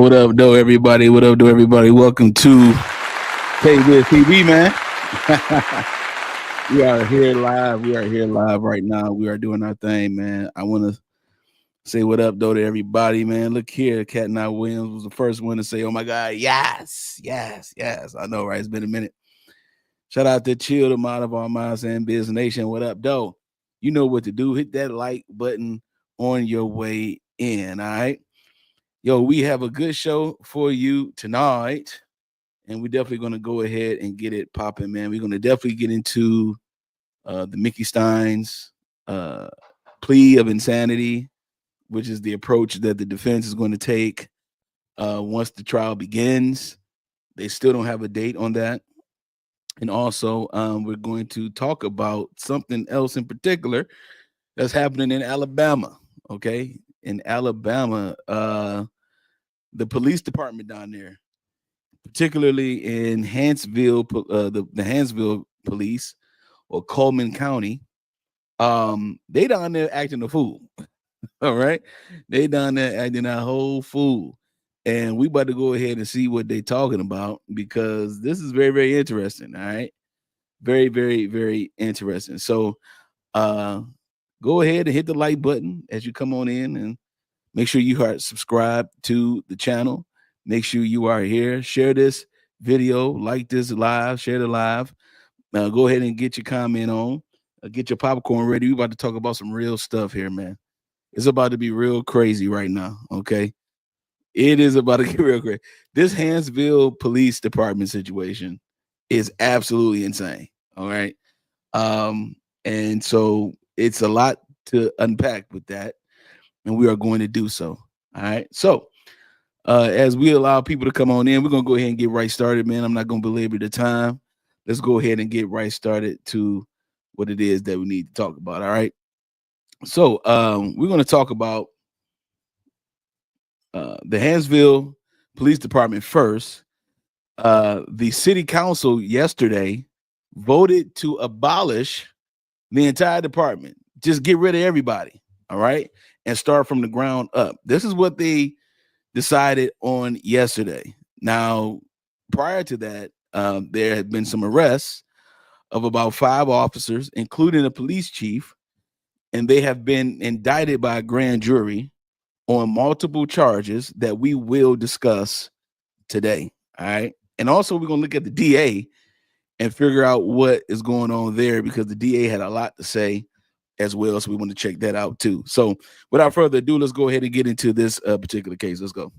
What up, though, everybody? What up, though, everybody? Welcome to KBS TV, man. We are here live. We are here live right now. We are doing our thing, man. I want to say what up, though, to everybody, man. Look here, Cat and I Williams was the first one to say, oh, my God, yes. I know, right? It's been a minute. Shout out to Chill, the Mind of Our Minds and Biz Nation. What up, though? You know what to do. Hit that like button on your way in, all right? Yo, we have a good show for you tonight, and we're definitely going to go ahead and get it popping, man. We're going to definitely get into the Mickey Stines plea of insanity, which is the approach that the defense is going to take once the trial begins. They still don't have a date on that. And also, we're going to talk about something else in particular that's happening in Alabama, okay? In Alabama, the police department down there, particularly in Hanceville, the Hanceville police or Coleman County, they down there acting a fool. All right, they down there acting a whole fool, and we about to go ahead and see what they talking about because this is very, very interesting. All right, very, very, very interesting. So, go ahead and hit the like button as you come on in and make sure you are subscribed to the channel. Make sure you are here. Share this video, like this live, share the live. Go ahead and get your comment on. Get your popcorn ready. We're about to talk about some real stuff here, man. It's about to be real crazy right now, okay? It is about to get real crazy. This Hanceville Police Department situation is absolutely insane, all right? And so it's a lot to unpack with that, and we are going to do so. All right. So as we allow people to come on in, we're going to go ahead and get right started, man. I'm not going to belabor the time. Let's go ahead and get right started to what it is that we need to talk about. All right. So we're going to talk about the Hanceville Police Department first. The city council yesterday voted to abolish the entire department. Just get rid of everybody. All right. And start from the ground up. This is what they decided on yesterday. Now, prior to that, there had been some arrests of about 5 officers, including a police chief, and they have been indicted by a grand jury on multiple charges that we will discuss today. All right. And also, we're going to look at the DA and figure out what is going on there because the DA had a lot to say as well, so we want to check that out too. So without further ado, let's go ahead and get into this particular case. Let's go.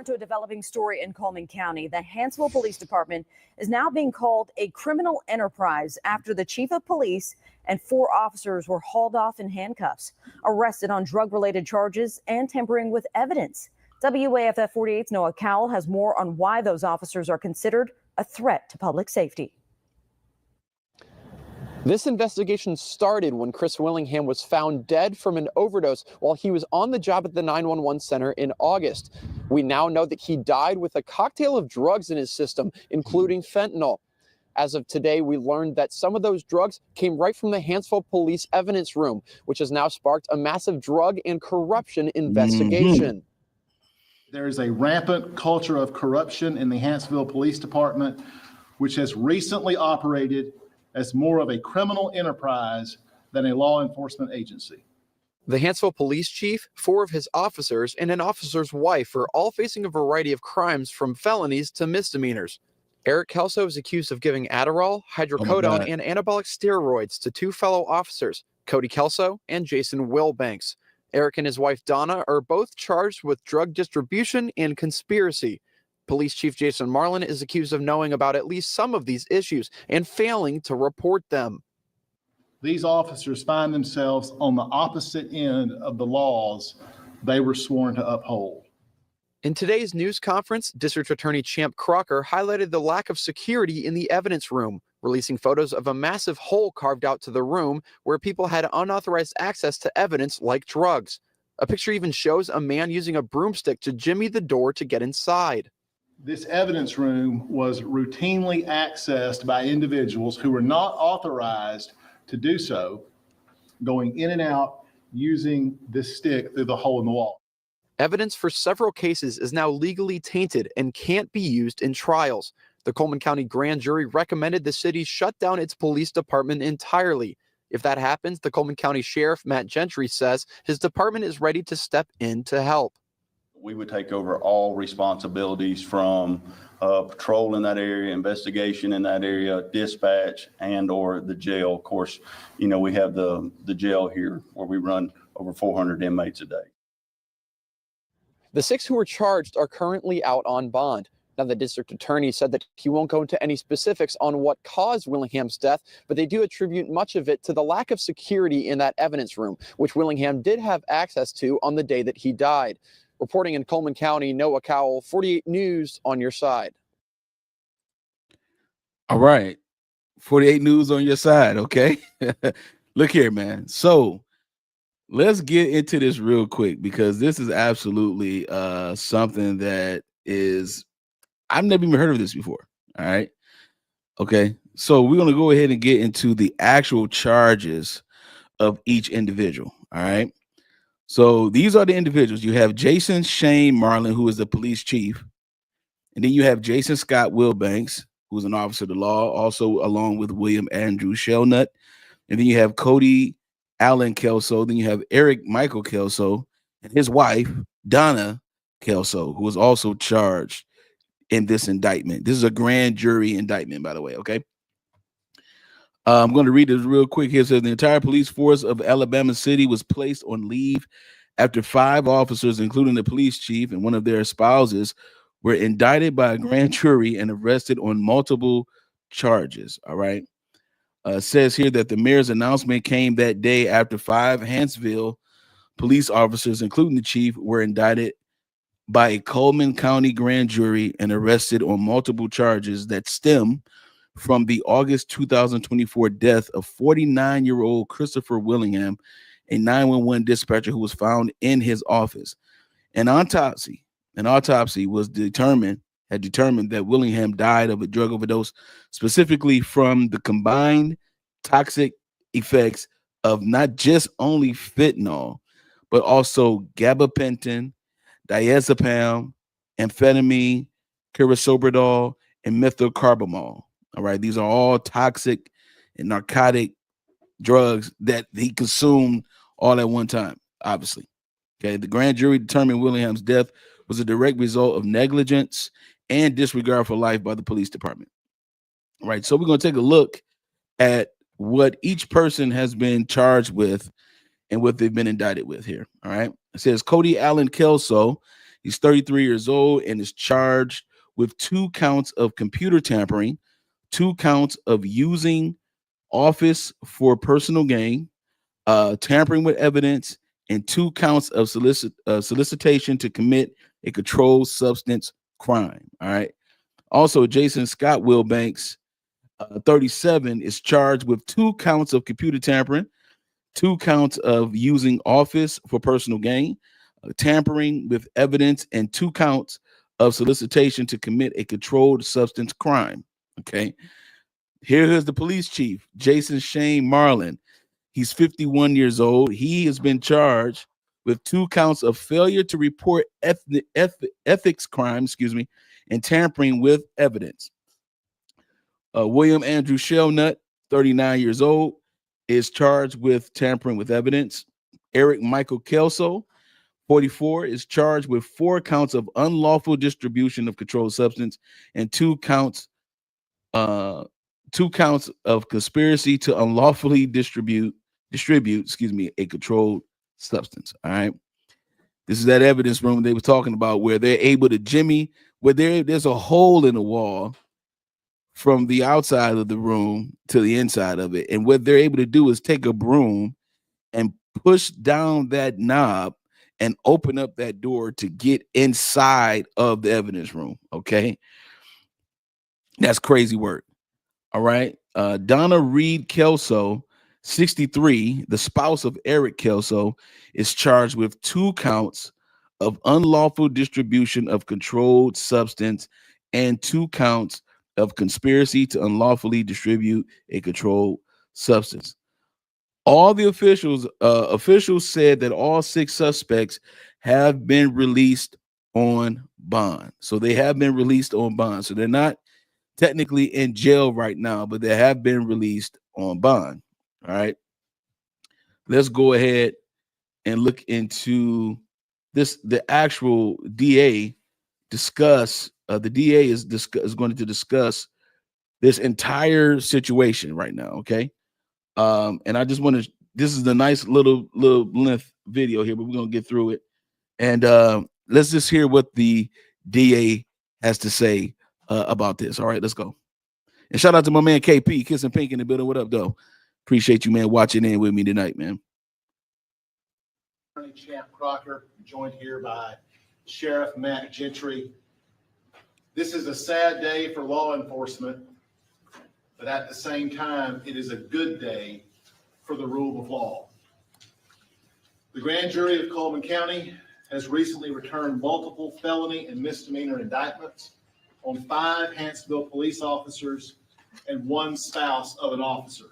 To a developing story in Coleman County, the Hanceville Police Department is now being called a criminal enterprise after the chief of police and 4 officers were hauled off in handcuffs, arrested on drug-related charges and tampering with evidence. WAFF 48's Noah Cowell has more on why those officers are considered a threat to public safety. This investigation started when Chris Willingham was found dead from an overdose while he was on the job at the 911 center in August. We now know that he died with a cocktail of drugs in his system, including fentanyl. As of today, we learned that some of those drugs came right from the Hanceville Police Evidence Room, which has now sparked a massive drug and corruption investigation. There is a rampant culture of corruption in the Hanceville Police Department, which has recently operated as more of a criminal enterprise than a law enforcement agency. The Hanceville police chief, 4 of his officers, and an officer's wife are all facing a variety of crimes from felonies to misdemeanors. Eric Kelso is accused of giving Adderall, hydrocodone, and anabolic steroids to 2 fellow officers, Cody Kelso and Jason Wilbanks. Eric and his wife Donna are both charged with drug distribution and conspiracy. Police Chief Jason Marlin is accused of knowing about at least some of these issues and failing to report them. These officers find themselves on the opposite end of the laws they were sworn to uphold. In today's news conference, District Attorney Champ Crocker highlighted the lack of security in the evidence room, releasing photos of a massive hole carved out to the room where people had unauthorized access to evidence like drugs. A picture even shows a man using a broomstick to jimmy the door to get inside. This evidence room was routinely accessed by individuals who were not authorized to do so, going in and out using this stick through the hole in the wall. Evidence for several cases is now legally tainted and can't be used in trials. The Coleman County Grand Jury recommended the city shut down its police department entirely. If that happens, the Coleman County Sheriff Matt Gentry says his department is ready to step in to help. We would take over all responsibilities from patrol in that area, investigation in that area, dispatch, and or the jail. Of course, you know, we have the jail here where we run over 400 inmates a day. The 6 who were charged are currently out on bond. Now, the district attorney said that he won't go into any specifics on what caused Willingham's death, but they do attribute much of it to the lack of security in that evidence room, which Willingham did have access to on the day that he died. Reporting in Coleman County, Noah Cowell, 48 News on your side. All right. 48 News on your side, okay? Look here, man. So let's get into this real quick because this is absolutely something that is, I've never even heard of this before. All right. Okay. So we're going to go ahead and get into the actual charges of each individual. All right. So these are the individuals. You have Jason Shane Marlin, who is the police chief. And then you have Jason Scott Wilbanks, who's an officer of the law, also along with William Andrew Shelnut. And then you have Cody Allen Kelso. Then you have Eric Michael Kelso and his wife, Donna Kelso, who was also charged in this indictment. This is a grand jury indictment, by the way, okay? I'm going to read this real quick here. It says the entire police force of Alabama City was placed on leave after 5 officers, including the police chief and one of their spouses, were indicted by a grand jury and arrested on multiple charges. All right. Says here that the mayor's announcement came that day after 5 Hanceville police officers, including the chief, were indicted by a Coleman County grand jury and arrested on multiple charges that stem from the August 2024 death of 49-year-old Christopher Willingham, a 911 dispatcher who was found in his office. An autopsy was determined that Willingham died of a drug overdose, specifically from the combined toxic effects of not just only fentanyl, but also gabapentin, diazepam, amphetamine, crisoborol, and methylcarbamol. All right, these are all toxic and narcotic drugs that he consumed all at one time, obviously. Okay, the grand jury determined Willingham's death was a direct result of negligence and disregard for life by the police department. All right, so we're going to take a look at what each person has been charged with and what they've been indicted with here. All right, it says Cody Allen Kelso, he's 33 years old and is charged with 2 counts of computer tampering, 2 counts of using office for personal gain, tampering with evidence, and 2 counts of solicitation to commit a controlled substance crime. All right. Also, Jason Scott Wilbanks, 37, is charged with 2 counts of computer tampering, 2 counts of using office for personal gain, tampering with evidence, and 2 counts of solicitation to commit a controlled substance crime. Okay. Here's the police chief, Jason Shane Marlin. He's 51 years old. He has been charged with 2 counts of failure to report ethics crime, and tampering with evidence. William Andrew Shelnut, 39 years old, is charged with tampering with evidence. Eric Michael Kelso, 44, is charged with 4 counts of unlawful distribution of controlled substance and 2 counts of conspiracy to unlawfully distribute, a controlled substance. All right. This is that evidence room they were talking about where they're able to jimmy, where there's a hole in the wall from the outside of the room to the inside of it. And what they're able to do is take a broom and push down that knob and open up that door to get inside of the evidence room. Okay. That's crazy work. All right. Donna Reed Kelso, 63, the spouse of Eric Kelso, is charged with 2 counts of unlawful distribution of controlled substance and 2 counts of conspiracy to unlawfully distribute a controlled substance. All the officials said that all 6 suspects have been released on bond. So they have been released on bond. So they're not technically in jail right now, but they have been released on bond. All right. Let's go ahead and look into this. The actual DA discuss, the DA is going to discuss this entire situation right now. Okay. And I just want to, this is a nice little length video here, but we're going to get through it. And let's just hear what the DA has to say about this. All right, let's go. And shout out to my man KP, Kissing Pink in the building. What up, though? Appreciate you, man, watching in with me tonight, man. Attorney Champ Crocker, joined here by Sheriff Matt Gentry. This is a sad day for law enforcement, but at the same time, it is a good day for the rule of law. The grand jury of Coleman County has recently returned multiple felony and misdemeanor indictments on 5 Hanceville police officers and 1 spouse of an officer.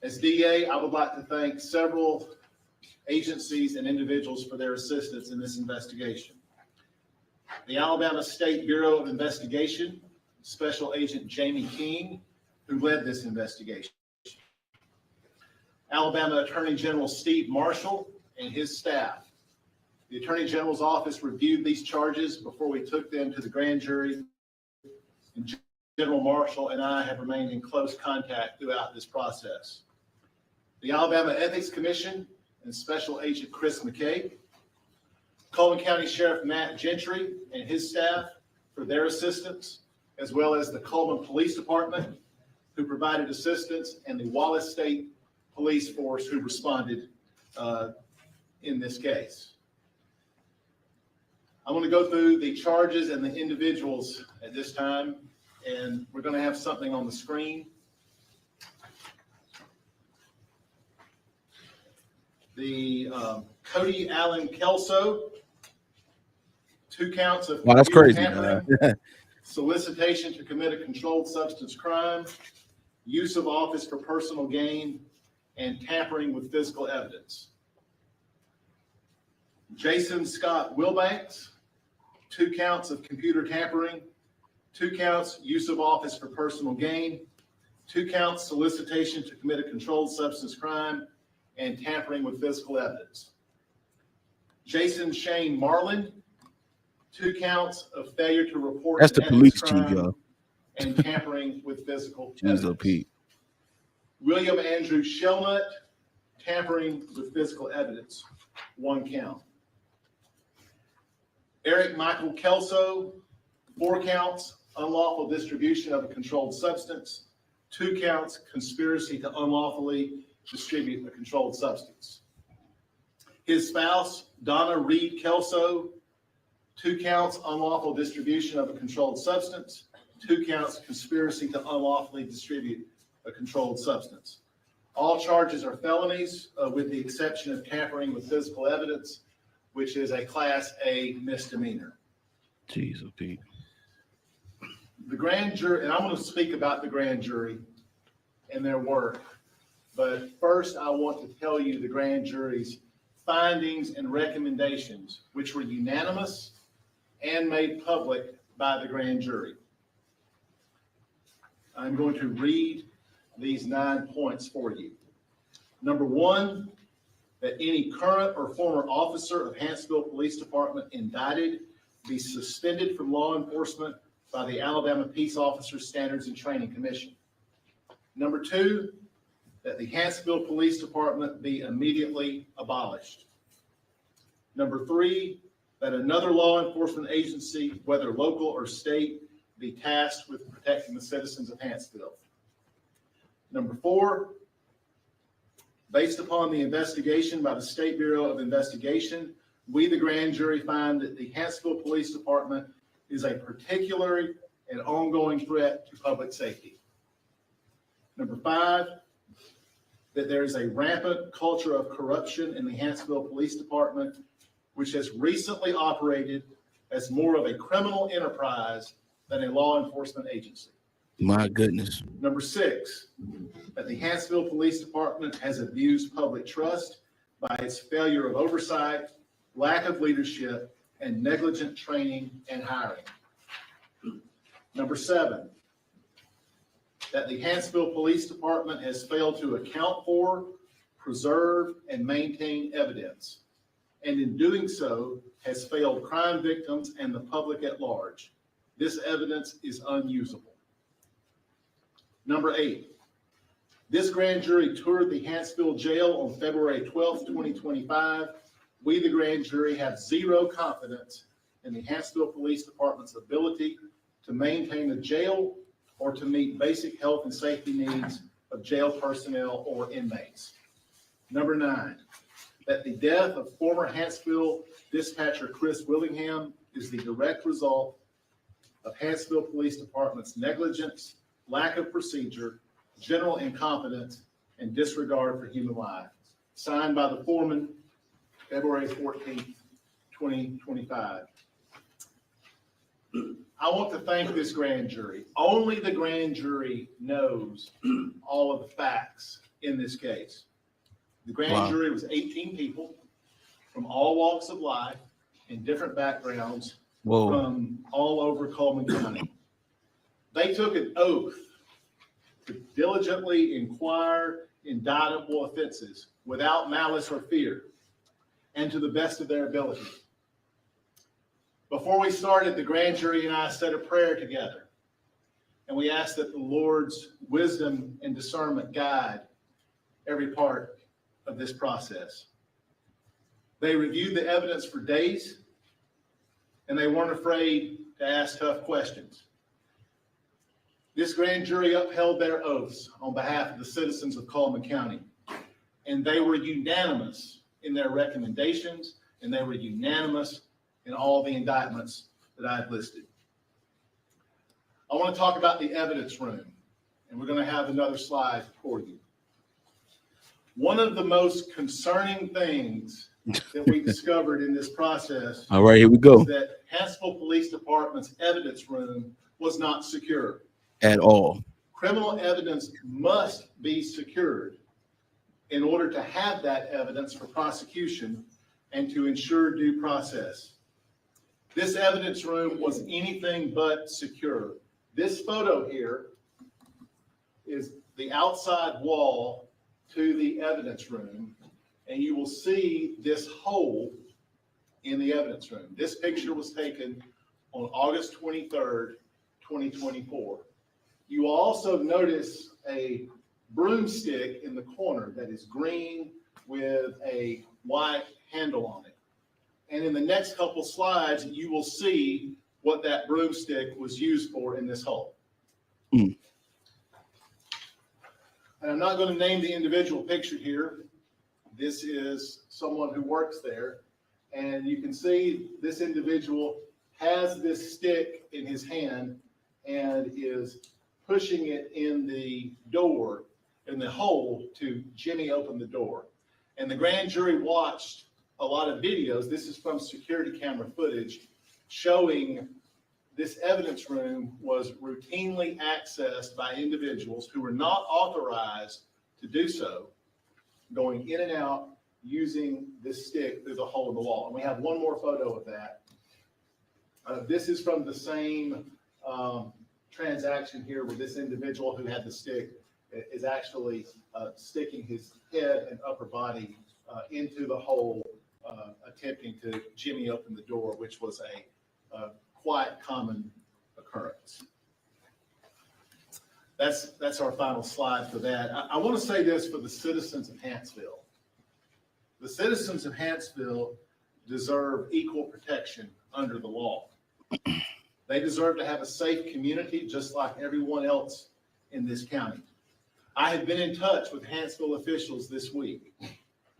As DA, I would like to thank several agencies and individuals for their assistance in this investigation. The Alabama State Bureau of Investigation, Special Agent Jamie King, who led this investigation. Alabama Attorney General Steve Marshall and his staff. The Attorney General's office reviewed these charges before we took them to the grand jury, and General Marshall and I have remained in close contact throughout this process. The Alabama Ethics Commission and Special Agent Chris McKay, Coleman County Sheriff Matt Gentry and his staff for their assistance, as well as the Coleman Police Department, who provided assistance, and the Wallace State Police Force, who responded in this case. I'm going to go through the charges and the individuals at this time, and we're going to have something on the screen. The Cody Allen Kelso, 2 counts of wow, that's crazy. Solicitation to commit a controlled substance crime, use of office for personal gain, and tampering with physical evidence. Jason Scott Wilbanks, 2 counts of computer tampering, 2 counts use of office for personal gain, 2 counts solicitation to commit a controlled substance crime, and tampering with physical evidence. Jason Shane Marlin, 2 counts of failure to report. That's the police chief, y'all. And tampering with physical evidence. Pete. William Andrew Shelnut, tampering with physical evidence, 1 count. Eric Michael Kelso, 4 counts, unlawful distribution of a controlled substance, 2 counts, conspiracy to unlawfully distribute a controlled substance. His spouse, Donna Reed Kelso, 2 counts, unlawful distribution of a controlled substance, 2 counts, conspiracy to unlawfully distribute a controlled substance. All charges are felonies, with the exception of tampering with physical evidence, which is a Class A misdemeanor. Jesus, Pete. The grand jury, and I'm going to speak about the grand jury and their work, but first I want to tell you the grand jury's findings and recommendations, which were unanimous and made public by the grand jury. I'm going to read these 9 points for you. Number 1, that any current or former officer of Hanceville Police Department indicted be suspended from law enforcement by the Alabama Peace Officers Standards and Training Commission. Number 2, that the Hanceville Police Department be immediately abolished. Number 3, that another law enforcement agency, whether local or state, be tasked with protecting the citizens of Hanceville. Number 4, based upon the investigation by the State Bureau of Investigation, we, the grand jury, find that the Hanceville Police Department is a particular and ongoing threat to public safety. Number 5, that there is a rampant culture of corruption in the Hanceville Police Department, which has recently operated as more of a criminal enterprise than a law enforcement agency. My goodness. Number 6, that the Hanceville Police Department has abused public trust by its failure of oversight lack of leadership, and negligent training and hiring. Number 7, that the Hanceville Police Department has failed to account for, preserve, and maintain evidence, and in doing so has failed crime victims and the public at large. This evidence is unusable. Number 8, this grand jury toured the Hanceville jail on February 12th, 2025. We, the grand jury, have zero confidence in the Hanceville Police Department's ability to maintain a jail or to meet basic health and safety needs of jail personnel or inmates. Number 9, that the death of former Hanceville dispatcher Chris Willingham is the direct result of Hanceville Police Department's negligence, lack of procedure, general incompetence, and disregard for human life. Signed by the foreman, February 14th, 2025. I want to thank this grand jury. Only the grand jury knows all of the facts in this case. The grand jury was 18 people from all walks of life and different backgrounds from all over Coleman County. They took an oath to diligently inquire indictable offenses without malice or fear and to the best of their ability. Before we started, the grand jury and I said a prayer together, and we asked that the Lord's wisdom and discernment guide every part of this process. They reviewed the evidence for days, and they weren't afraid to ask tough questions. This grand jury upheld their oaths on behalf of the citizens of Coleman County, and they were unanimous in their recommendations, and they were unanimous in all the indictments that I've listed. I want to talk about the evidence room, and we're going to have another slide for you. One of the most concerning things that we discovered in this process, all right, here we go, is that Hanceville Police Department's evidence room was not secure at all. Criminal evidence must be secured in order to have that evidence for prosecution and to ensure due process. This evidence room was anything but secure. This photo here is the outside wall to the evidence room, and you will see this hole in the evidence room. This picture was taken on August 23rd, 2024. You will also notice a broomstick in the corner that is green with a white handle on it. And in the next couple slides, you will see what that broomstick was used for in this hole. And I'm not going to name the individual pictured here. This is someone who works there. And you can see this individual has this stick in his hand and is pushing it in the door, in the hole, to jimmy open the door. And the grand jury watched a lot of videos. This is from security camera footage showing this evidence room was routinely accessed by individuals who were not authorized to do so, going in and out using this stick through the hole in the wall. And we have one more photo of that. This is from the same transaction here, where this individual who had the stick is actually sticking his head and upper body into the hole, attempting to jimmy open the door, which was a quite common occurrence. That's our final slide for that. I want to say this for the citizens of Hanceville. The citizens of Hanceville deserve equal protection under the law. They deserve to have a safe community just like everyone else in this county. I have been in touch with Hanceville officials this week.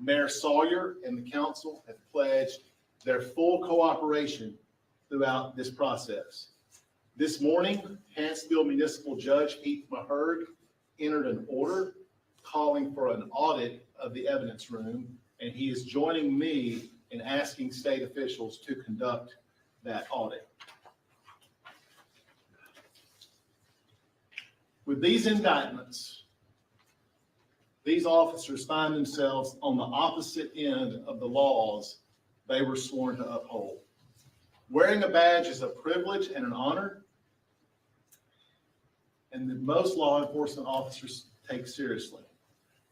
Mayor Sawyer and the council have pledged their full cooperation throughout this process. This morning, Hanceville Municipal Judge Pete Maherg entered an order calling for an audit of the evidence room, and he is joining me in asking state officials to conduct that audit. With these indictments, these officers find themselves on the opposite end of the laws they were sworn to uphold. Wearing a badge is a privilege and an honor, and that most law enforcement officers take seriously.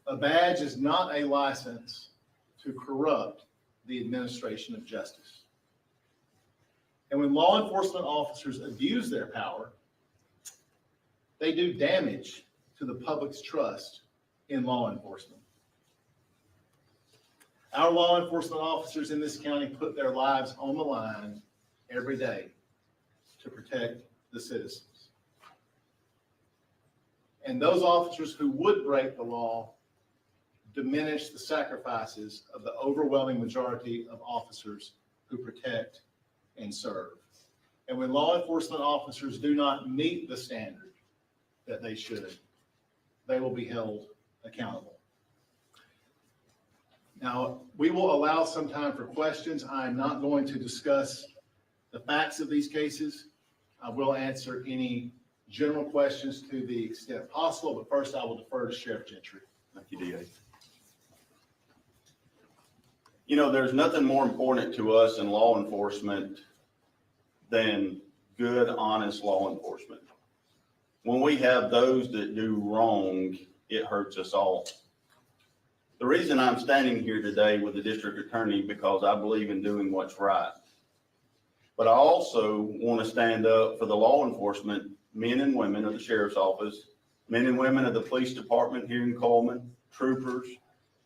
A badge is not a license to corrupt the administration of justice. And when law enforcement officers abuse their power, they do damage to the public's trust in law enforcement. Our law enforcement officers in this county put their lives on the line every day to protect the citizens. And those officers who would break the law diminish the sacrifices of the overwhelming majority of officers who protect and serve. And when law enforcement officers do not meet the standard that they should, they will be held accountable. Now, we will allow some time for questions. I'm not going to discuss the facts of these cases. I will answer any general questions to the extent possible, but first I will defer to Sheriff Gentry. Thank you, DA. You know, there's nothing more important to us in law enforcement than good, honest law enforcement. When we have those that do wrong, it hurts us all. The reason I'm standing here today with the district attorney because I believe in doing what's right. But I also want to stand up for the law enforcement men and women of the sheriff's office, men and women of the police department here in Coleman, troopers,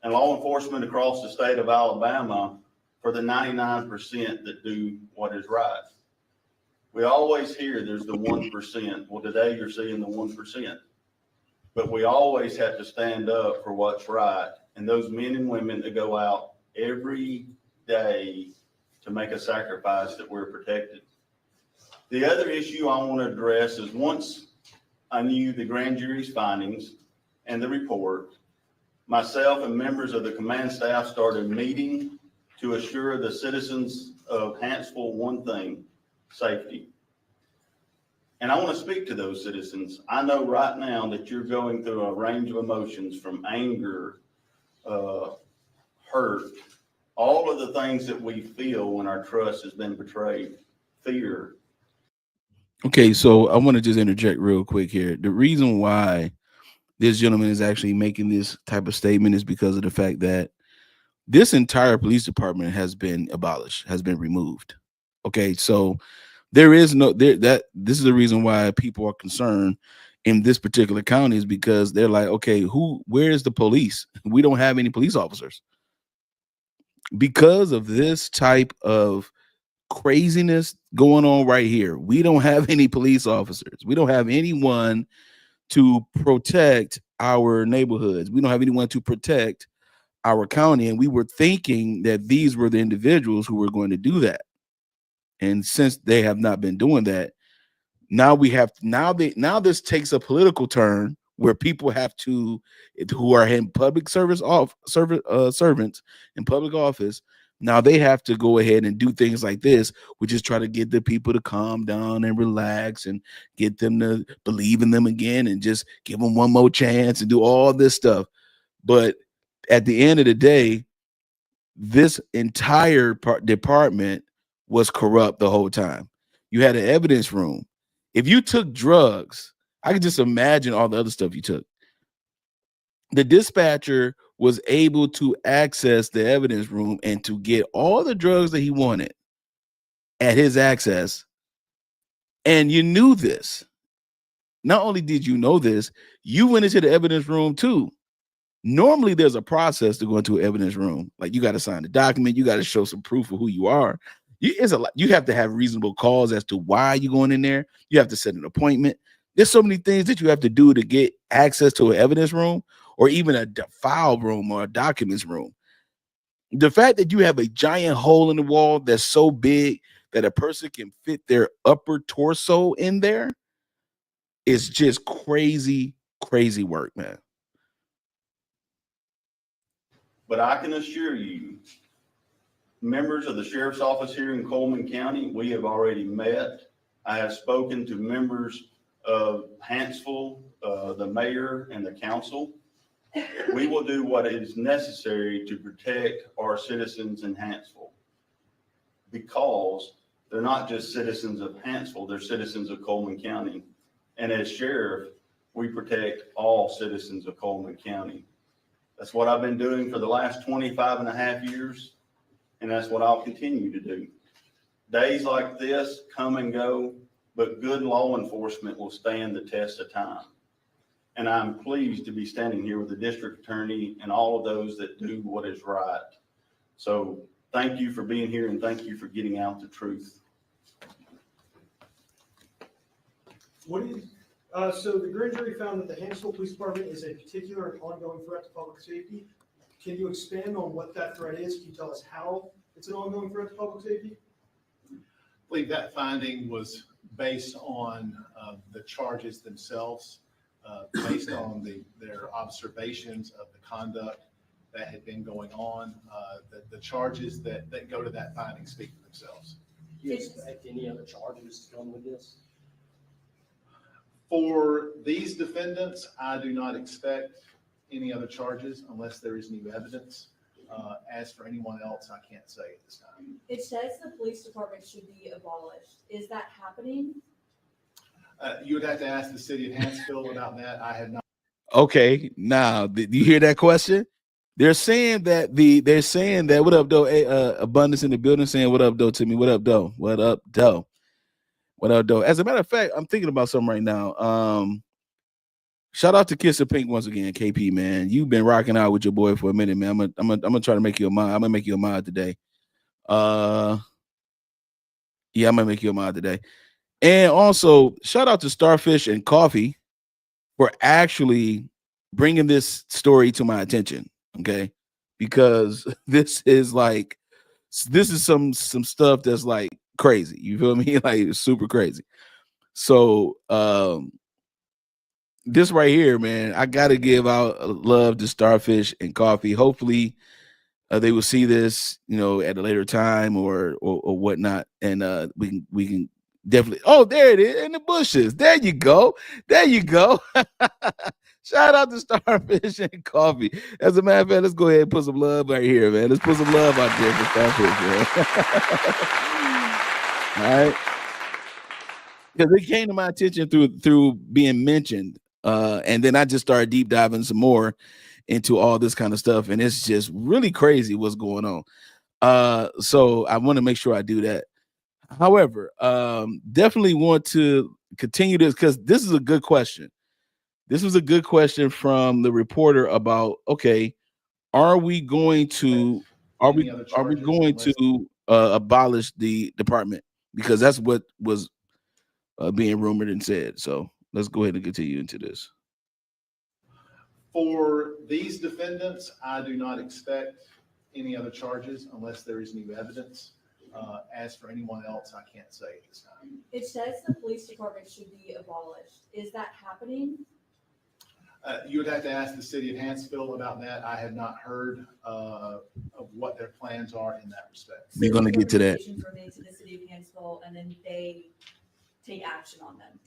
and law enforcement across the state of Alabama for the 99% that do what is right. We always hear there's the 1%. Well, today you're seeing the 1%. But we always have to stand up for what's right. And those men and women that go out every day to make a sacrifice that we're protected. The other issue I want to address is once I knew the grand jury's findings and the report, myself and members of the command staff started meeting to assure the citizens of Hanceville one thing: safety. And I want to speak to those citizens. I know right now that you're going through a range of emotions from anger, hurt, all of the things that we feel when our trust has been betrayed, fear. Okay, so I want to just interject real quick here. The reason why this gentleman is actually making this type of statement is because of the fact that this entire police department has been abolished, has been removed. Okay, so there is no this is the reason why people are concerned in this particular county, is because they're like, okay, where is the police? We don't have any police officers. Because of this type of craziness going on right here, we don't have any police officers. We don't have anyone to protect our neighborhoods. We don't have anyone to protect our county. And we were thinking that these were the individuals who were going to do that. And since they have not been doing that, now this takes a political turn where people have to, who are in public service servants in public office, now they have to go ahead and do things like this, which is try to get the people to calm down and relax and get them to believe in them again and just give them one more chance and do all this stuff. But at the end of the day, this entire department was corrupt the whole time. You had an evidence room. If you took drugs, I could just imagine all the other stuff you took. The dispatcher was able to access the evidence room and to get all the drugs that he wanted at his access. And you knew this. Not only did you know this, you went into the evidence room too. Normally there's a process to go into an evidence room. Like you got to sign a document. You got to show some proof of who you are. You have to have reasonable cause as to why you're going in there. You have to set an appointment. There's so many things that you have to do to get access to an evidence room or even a file room or a documents room. The fact that you have a giant hole in the wall that's so big that a person can fit their upper torso in there is just crazy, crazy work, man. But I can assure you, members of the sheriff's office here in Coleman County, we have already met. I have spoken to members of Hanceville, the mayor and the council. We will do what is necessary to protect our citizens in Hanceville. because they're not just citizens of Hanceville, they're citizens of Coleman County. And as sheriff, we protect all citizens of Coleman County. That's what I've been doing for the last 25 and a half years, and that's what I'll continue to do. Days like this come and go, but good law enforcement will stand the test of time. And I'm pleased to be standing here with the district attorney and all of those that do what is right. So thank you for being here, and thank you for getting out the truth. So the grand jury found that the Hanceville Police Department is a particular and ongoing threat to public safety. Can you expand on what that threat is? Can you tell us how it's an ongoing threat to public safety? I believe that finding was based on the charges themselves, based on their observations of the conduct that had been going on. The charges that go to that finding speak for themselves. Do you expect any other charges to come with this? For these defendants, I do not expect any other charges unless there is new evidence. As for anyone else, I can't say at this time. It says the police department should be abolished. Is that happening? You would have to ask the city of Hanceville about that. I have not. Okay, now do you hear that question? They're saying that what up, though? Abundance in the building saying what up, though, to me. What up, though? What up, though? What up, though? As a matter of fact, I'm thinking about something right now. Shout out to Kiss of Pink once again, KP, man. You've been rocking out with your boy for a minute, man. I'm gonna try to make you a mod. I'm gonna make you a mod today. Yeah, I'm gonna make you a mod today. And also, shout out to Starfish and Coffee for actually bringing this story to my attention. Okay, because this is some stuff that's like crazy. You feel me? Like it's super crazy. So this right here, man, I gotta give out love to Starfish and Coffee. Hopefully they will see this, at a later time or whatnot, and we can definitely. Oh, there it is in the bushes. There you go. Shout out to Starfish and Coffee. As a matter of fact, let's go ahead and put some love right here, man. Let's put some love out there for Starfish, man. All right. Because it came to my attention through being mentioned. And then I just started deep diving some more into all this kind of stuff. And it's just really crazy what's going on. So I want to make sure I do that. However, definitely want to continue this because this is a good question. This was a good question from the reporter about, okay, are we going to abolish the department? Because that's what was being rumored and said. So let's go ahead and continue into this. For these defendants, I do not expect any other charges unless there is new evidence. As for anyone else, I can't say at this time. It says the police department should be abolished. Is that happening? You would have to ask the city of Hanceville about that. I have not heard of what their plans are in that respect. We're going to get to that. Recommendations were made to the city of Hanceville, and then they take action on them.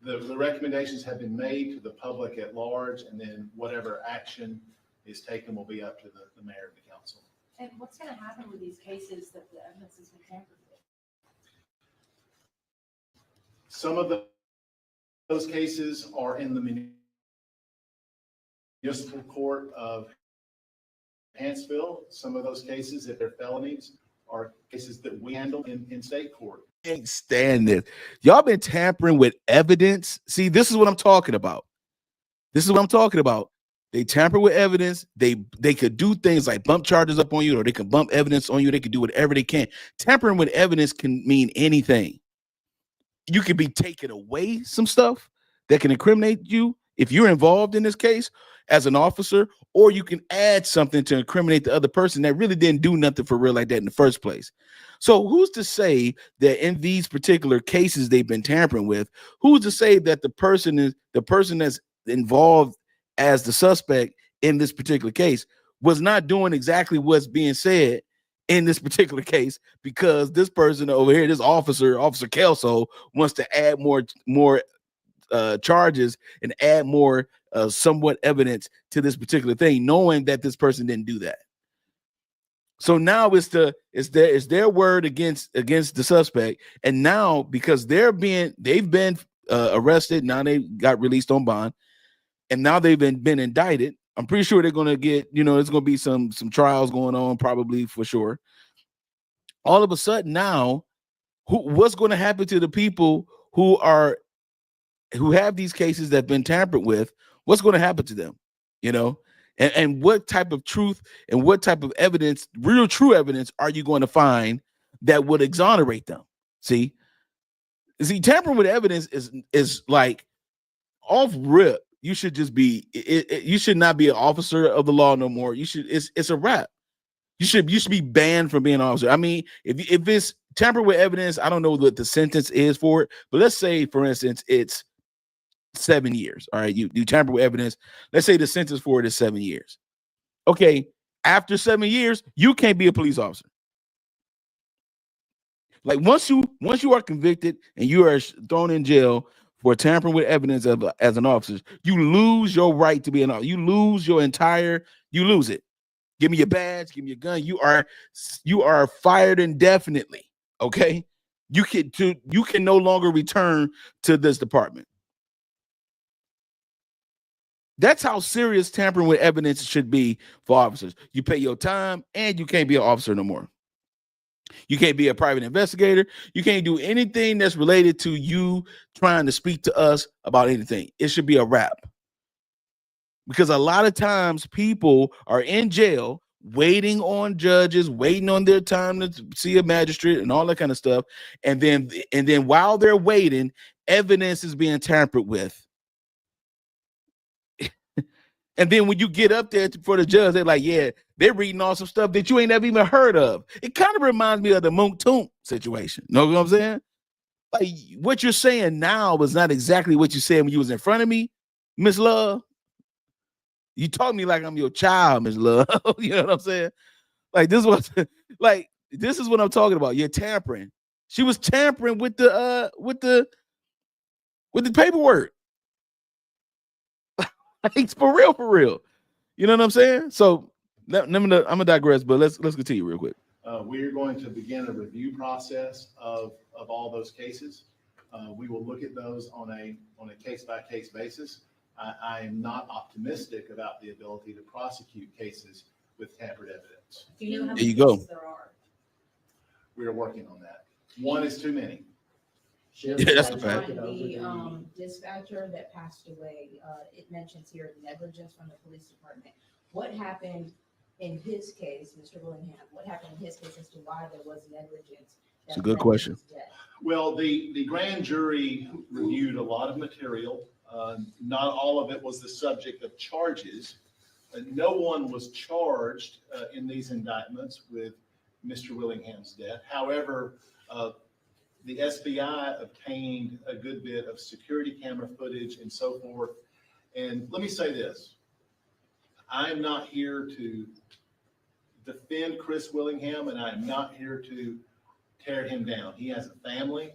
The recommendations have been made to the public at large, and then whatever action is taken will be up to the mayor and the council. And what's going to happen with these cases that the evidence has been tampered with? Some of those cases are in the municipal court of Hanceville. Some of those cases, if they're felonies, are cases that we handle in state court. Can't stand this. Y'all been tampering with evidence. See, this is what I'm talking about. They tamper with evidence. They could do things like bump charges up on you, or they can bump evidence on you. They can do whatever they can. Tampering with evidence can mean anything. You could be taking away some stuff that can incriminate you if you're involved in this case as an officer, or you can add something to incriminate the other person that really didn't do nothing for real like that in the first place. So who's to say that in these particular cases they've been tampering with, who's to say that the person that's involved as the suspect in this particular case was not doing exactly what's being said in this particular case, because this person over here, this Officer Kelso, wants to add more charges and add more somewhat evidence to this particular thing, knowing that this person didn't do that. So now it's their word against the suspect, and now because they've been arrested, now they got released on bond, and now they've been indicted. I'm pretty sure they're gonna get, it's gonna be some trials going on, probably, for sure. All of a sudden now, what's going to happen to the people who have these cases that have been tampered with? What's going to happen to them? And what type of truth and what type of evidence, real true evidence, are you going to find that would exonerate them? See, tampering with evidence is like off rip. You should just be you should not be an officer of the law no more. It's a wrap. You should be banned from being an officer. I mean, if it's tampered with evidence, I don't know what the sentence is for it, but let's say, for instance, it's 7 years. All right, you tamper with evidence. Let's say the sentence for it is 7 years. Okay, after 7 years, you can't be a police officer. Like once you are convicted and you are thrown in jail for tampering with evidence as an officer, you lose your right to be an officer. You lose it. Give me your badge, give me your gun. You are fired indefinitely. Okay, you can no longer return to this department. That's how serious tampering with evidence should be for officers. You pay your time, and you can't be an officer no more. You can't be a private investigator. You can't do anything that's related to you trying to speak to us about anything. It should be a wrap. Because a lot of times people are in jail waiting on judges, waiting on their time to see a magistrate and all that kind of stuff. And then while they're waiting, evidence is being tampered with. And then when you get up there for the judge, they're like, yeah, they're reading all some stuff that you ain't never even heard of. It kind of reminds me of the Moon Toon situation. Know what I'm saying? Like, what you're saying now was not exactly what you said when you was in front of me, Miss Love. You talk to me like I'm your child, Miss Love. You know what I'm saying? Like, this is what I'm talking about. You're tampering. She was tampering with the paperwork. Like, for real. You know what I'm saying? So I'm gonna digress, but let's continue real quick. We are going to begin a review process of all those cases. We will look at those on a case-by-case basis. I am not optimistic about the ability to prosecute cases with tampered evidence. Do you know how There many you go. cases there are? We are working on that. One is too many. Sheriff, Yeah, that's can the I fact. take it over The dispatcher that passed away, it mentions here negligence from the police department. What happened in his case, Mr. Willingham, what happened in his case as to why there was negligence? It's a good question. Well, the grand jury reviewed a lot of material. Not all of it was the subject of charges. No one was charged in these indictments with Mr. Willingham's death. However, the SBI obtained a good bit of security camera footage and so forth. And let me say this. I'm not here to defend Chris Willingham, and I'm not here to tear him down. He has a family,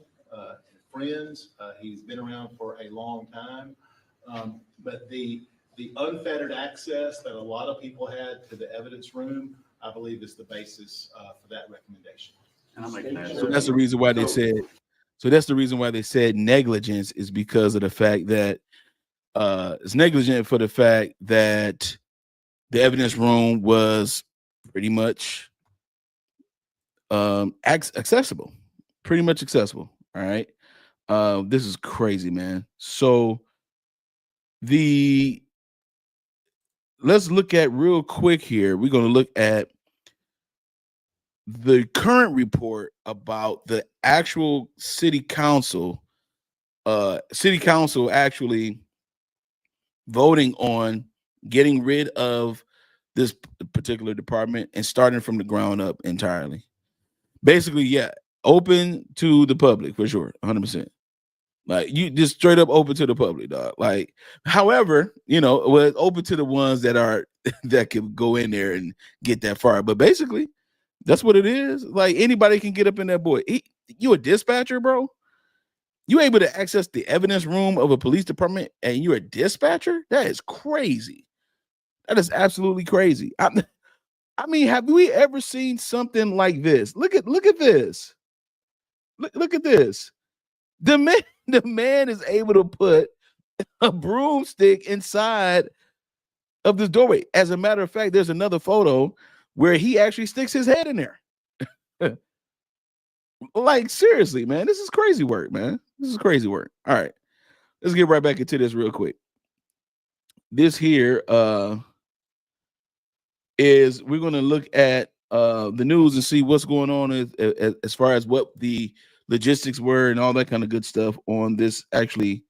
friends. He's been around for a long time. But the unfettered access that a lot of people had to the evidence room, I believe, is the basis for that recommendation. So that's the reason why they said. So that's the reason why they said negligence is because of the fact that it's negligent for the fact that the evidence room was pretty much accessible, pretty much accessible. All right. This is crazy, man. So let's look at real quick here. We're going to look at the current report about the actual city council actually voting on getting rid of this particular department and starting from the ground up entirely. Basically, yeah, open to the public for sure, 100%. Like, you just straight up open to the public, dog. Like, however, well, open to the ones that can go in there and get that far. But basically, that's what it is. Like, anybody can get up in that boy. You a dispatcher, bro? You able to access the evidence room of a police department and you're a dispatcher? That is crazy. That is absolutely crazy. I mean, have we ever seen something like this? Look at this. Look at this. The man is able to put a broomstick inside of this doorway. As a matter of fact, there's another photo where he actually sticks his head in there. Like, seriously, man, this is crazy work, man. This is crazy work. All right, let's get right back into this real quick. This here is we're going to look at the news and see what's going on as far as what the logistics were and all that kind of good stuff on this actually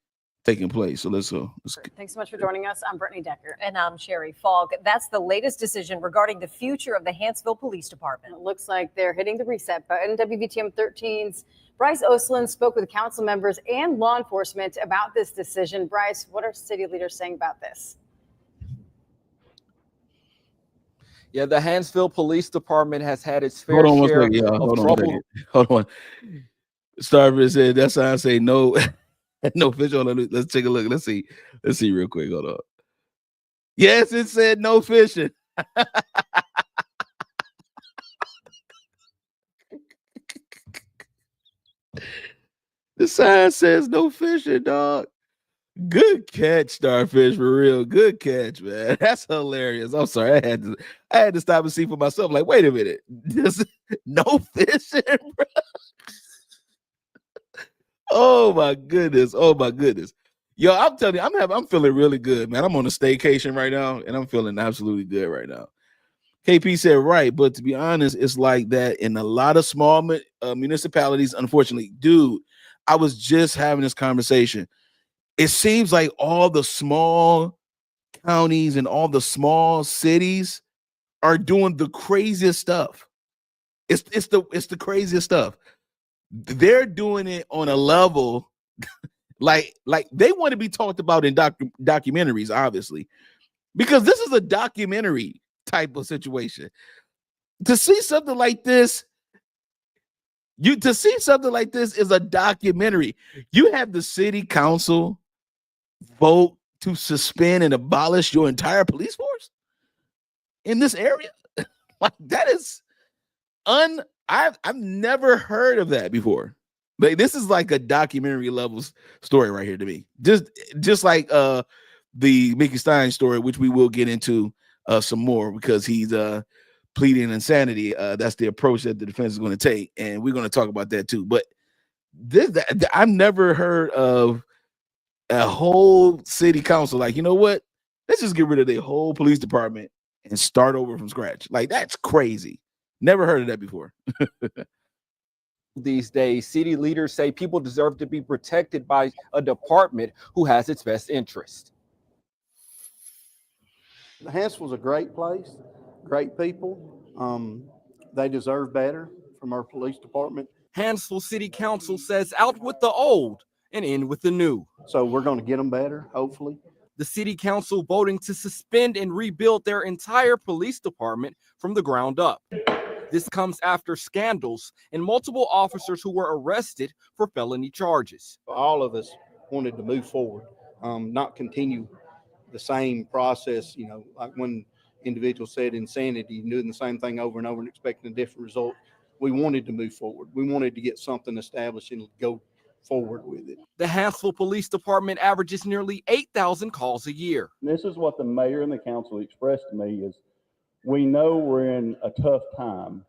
taking place. So let's go. Thanks so much for joining us. I'm Brittany Decker. And I'm Sherry Falk. That's the latest decision regarding the future of the Hanceville Police Department. It looks like they're hitting the reset button. WVTM 13's Bryce Oslin spoke with council members and law enforcement about this decision. Bryce, what are city leaders saying about this? Yeah, the Hanceville Police Department has had its fair share of trouble. Hold on. Starfish said that sign say no, no fish on it. Let's take a look. Let's see real quick. Hold on. Yes, it said no fishing. The sign says no fishing, dog. Good catch, Starfish, for real. Good catch, man. That's hilarious. I'm sorry. I had to stop and see for myself. Like, wait a minute. No fishing, bro. Oh my goodness. Oh my goodness. Yo, I'm telling you, I'm feeling really good, man. I'm on a staycation right now, and I'm feeling absolutely good right now. KP said right, but to be honest, it's like that in a lot of small municipalities, unfortunately. Dude, I was just having this conversation. It seems like all the small counties and all the small cities are doing the craziest stuff. It's the craziest stuff. They're doing it on a level like they want to be talked about in documentaries, obviously, because this is a documentary type of situation. To see something like this is a documentary. You have the city council vote to suspend and abolish your entire police force in this area. Like, that is I've never heard of that before. Like, this is like a documentary level story right here to me. Just like the Mickey Stines story, which we will get into some more because he's pleading insanity. That's the approach that the defense is going to take, and we're going to talk about that too. But I've never heard of a whole city council like, you know what? Let's just get rid of the whole police department and start over from scratch. Like, that's crazy. Never heard of that before. These days, city leaders say people deserve to be protected by a department who has its best interest. Hanceville's a great place, great people. They deserve better from our police department. Hanceville City Council says out with the old and in with the new. So we're going to get them better, hopefully. The city council voting to suspend and rebuild their entire police department from the ground up. This comes after scandals and multiple officers who were arrested for felony charges. All of us wanted to move forward, not continue the same process, like when individuals said insanity, doing the same thing over and over and expecting a different result. We wanted to move forward. We wanted to get something established and go forward with it. The Hanceville Police Department averages nearly 8,000 calls a year. This is what the mayor and the council expressed to me is, we know we're in a tough time,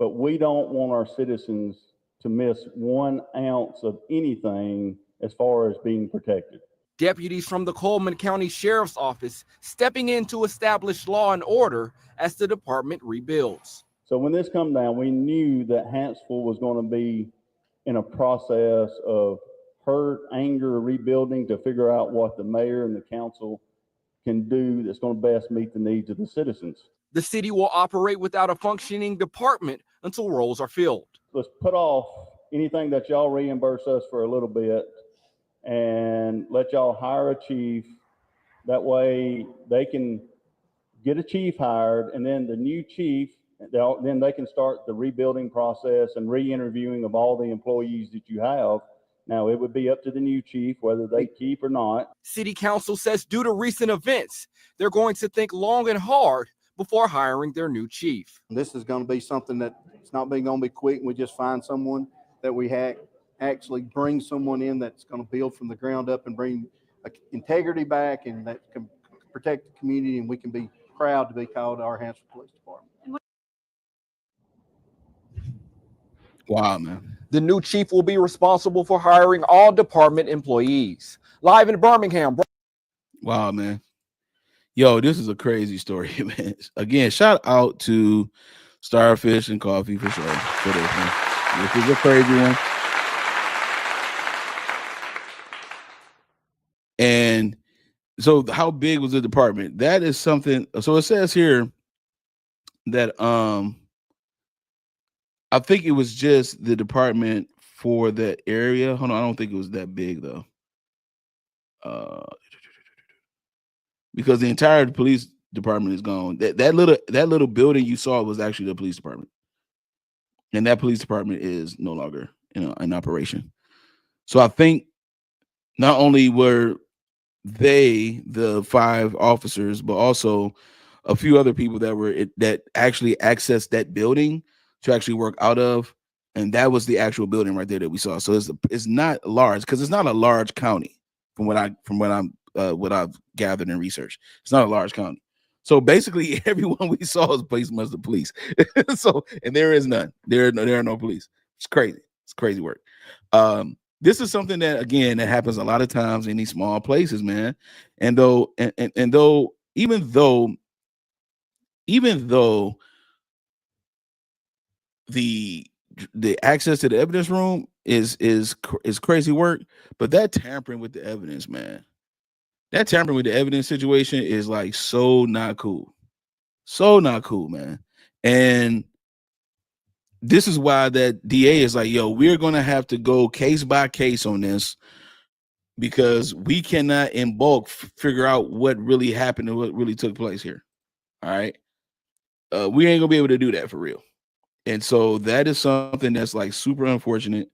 but we don't want our citizens to miss 1 ounce of anything as far as being protected. Deputies from the Coleman County Sheriff's Office stepping in to establish law and order as the department rebuilds. So when this come down, we knew that Hanceville was going to be in a process of hurt, anger, rebuilding to figure out what the mayor and the council can do that's going to best meet the needs of the citizens. The city will operate without a functioning department until roles are filled. Let's put off anything that y'all reimburse us for a little bit and let y'all hire a chief. That way they can get a chief hired, and then the new chief, then they can start the rebuilding process and re-interviewing of all the employees that you have. Now, it would be up to the new chief whether they keep or not. City Council says due to recent events, they're going to think long and hard before hiring their new chief. This is going to be something that it's not going to be quick. We just find someone that we actually bring someone in that's going to build from the ground up and bring integrity back, and that can protect the community, and we can be proud to be called our Hanceville Police Department. Wow, man. The new chief will be responsible for hiring all department employees. Live in Birmingham. Wow, man. Yo, this is a crazy story, man. Again, shout out to Starfish and Coffee for sure. For this, man. This is a crazy one. And so how big was the department? That is something. So it says here that I think it was just the department for that area. Hold on, I don't think it was that big though. Because the entire police department is gone. That little building you saw was actually the police department, and that police department is no longer in operation. So I think not only were they the 5 officers, but also a few other people that actually accessed that building to actually work out of, and that was the actual building right there that we saw. So it's not large, because it's not a large county from what I've gathered and researched. It's not a large county. So basically everyone we saw is placed much the police. So, and there is none. There are no police. It's crazy. It's crazy work. This is something that, again, that happens a lot of times in these small places, man. And though even though the access to the evidence room is crazy work, but that tampering with the evidence, man, that tampering with the evidence situation is like so not cool, man. And this is why that DA is like, yo, we're gonna have to go case by case on this, because we cannot in bulk figure out what really happened and what really took place here. All right, we ain't gonna be able to do that for real. And so that is something that's like super unfortunate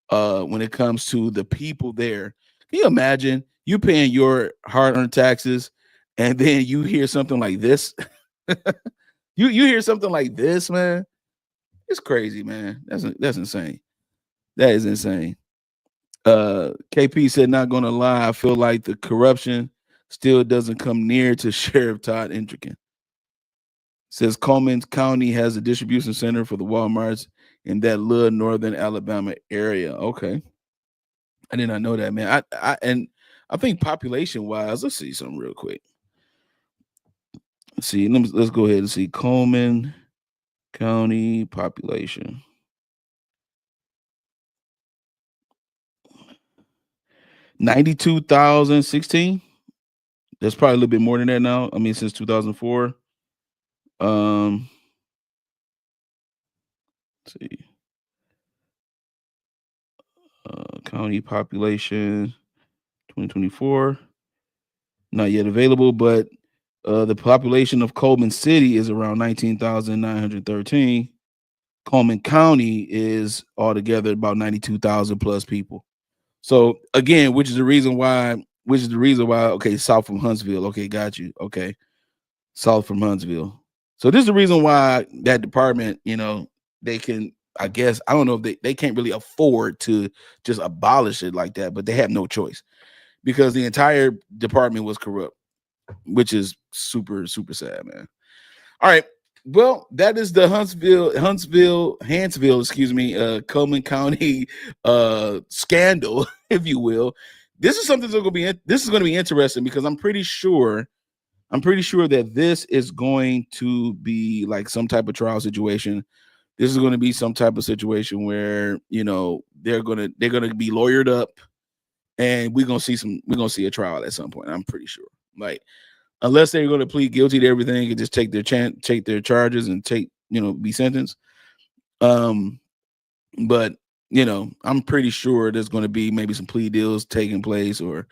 when it comes to the people there. Can you imagine you paying your hard-earned taxes and then you hear something like this? you hear something like this, man. It's crazy, man. That's insane. That is insane. KP said, not gonna lie, I feel like the corruption still doesn't come near to Sheriff Todd Intrican. Says Coleman County has a distribution center for the Walmarts in that little northern Alabama area. Okay, I did not know that, man. I think population wise, let's see something real quick. Let's see. Let's go ahead and see Coleman County population. 92,016. That's probably a little bit more than that now. I mean, since 2004. Let's see. County population 2024. Not yet available, but the population of Coleman City is around 19,913. Coleman County is altogether about 92,000 plus people. So again, which is the reason why, okay, south from Hanceville. Okay, got you. Okay, south from Hanceville. So this is the reason why that department, they can, I guess, I don't know if they can't really afford to just abolish it like that, but they have no choice because the entire department was corrupt, which is super, super sad, man. All right. Well, that is the Hanceville, excuse me, Coleman County scandal, if you will. This is something that's going to be interesting because I'm pretty sure that this is going to be like some type of trial situation. This is going to be some type of situation where, they're going to be lawyered up and we're going to see a trial at some point. I'm pretty sure. Like, unless they're going to plead guilty to everything and just take their charges and be sentenced. But I'm pretty sure there's going to be maybe some plea deals taking place or,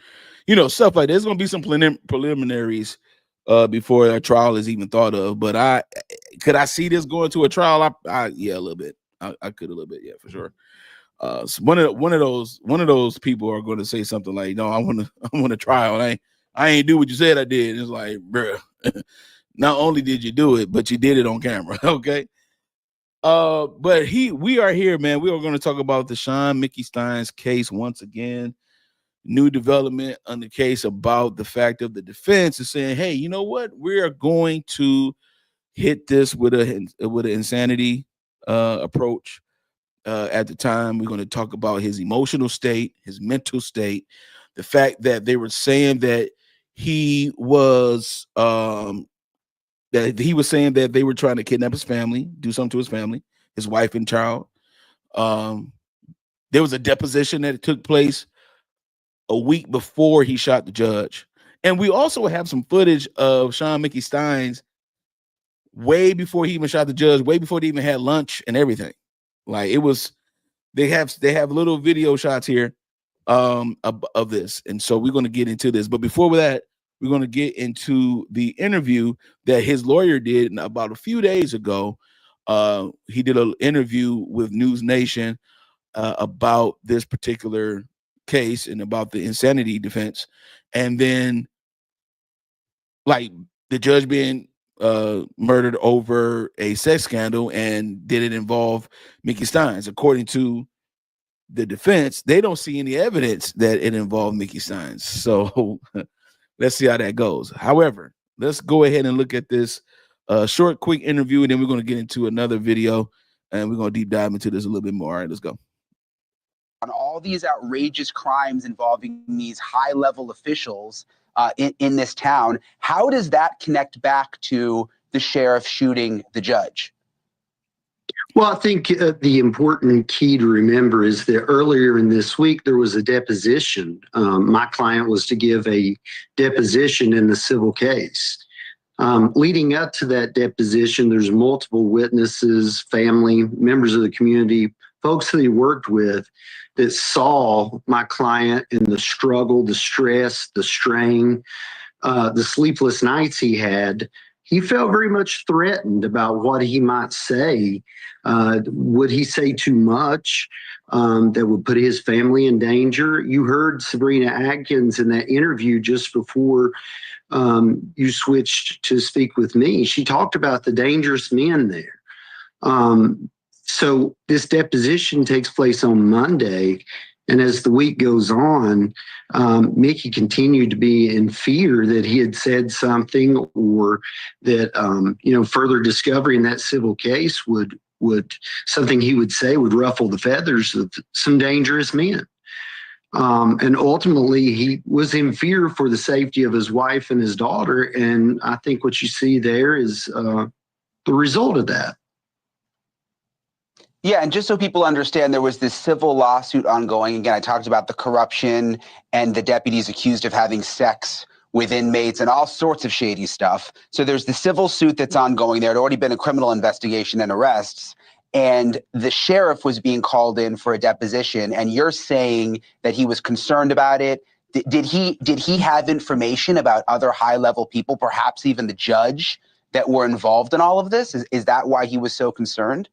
stuff like that. There's going to be some preliminaries before a trial is even thought of. But could I see this going to a trial? Yeah, a little bit. I could a little bit, yeah, for sure. So one of those people are going to say something like, "No, I want a trial. I ain't do what you said I did." It's like, bro, Not only did you do it, but you did it on camera. Okay. But we are here, man. We are going to talk about the Shawn Mickey Stines case once again. New development on the case about the fact of the defense is saying, hey, you know what? We are going to hit this with an insanity approach. At the time, we're going to talk about his emotional state, his mental state, the fact that they were saying that he was saying that they were trying to kidnap his family, do something to his family, his wife and child. There was a deposition that took place a week before he shot the judge. And we also have some footage of Shawn Mickey Stines way before he even shot the judge, way before they even had lunch and everything. Like it was, they have little video shots here of this. And so we're going to get into this. But before that, we're going to get into the interview that his lawyer did about a few days ago. He did an interview with News Nation about this particular case and about the insanity defense. And then like the judge being murdered over a sex scandal, and did it involve Mickey Stines? According to the defense, they don't see any evidence that it involved Mickey Stines. So let's see how that goes. However, let's go ahead and look at this short, quick interview, and then we're going to get into another video, and we're going to deep dive into this a little bit more. All right, let's go. On all these outrageous crimes involving these high-level officials in this town, how does that connect back to the sheriff shooting the judge? Well, I think the important key to remember is that earlier in this week, there was a deposition. My client was to give a deposition in the civil case. Leading up to that deposition, there's multiple witnesses, family, members of the community, folks that he worked with that saw my client in the struggle, the stress, the strain, the sleepless nights he had. He felt very much threatened about what he might say. Would he say too much that would put his family in danger? You heard Sabrina Atkins in that interview just before you switched to speak with me. She talked about the dangerous men there. So this deposition takes place on Monday. And as the week goes on, Mickey continued to be in fear that he had said something, or that, further discovery in that civil case would something he would say would ruffle the feathers of some dangerous men. And ultimately, he was in fear for the safety of his wife and his daughter. And I think what you see there is the result of that. Yeah, and just so people understand, there was this civil lawsuit ongoing. Again, I talked about the corruption and the deputies accused of having sex with inmates and all sorts of shady stuff. So there's the civil suit that's ongoing. There had already been a criminal investigation and arrests, and the sheriff was being called in for a deposition. And you're saying that he was concerned about it. Did he have information about other high-level people, perhaps even the judge, that were involved in all of this? Is that why he was so concerned?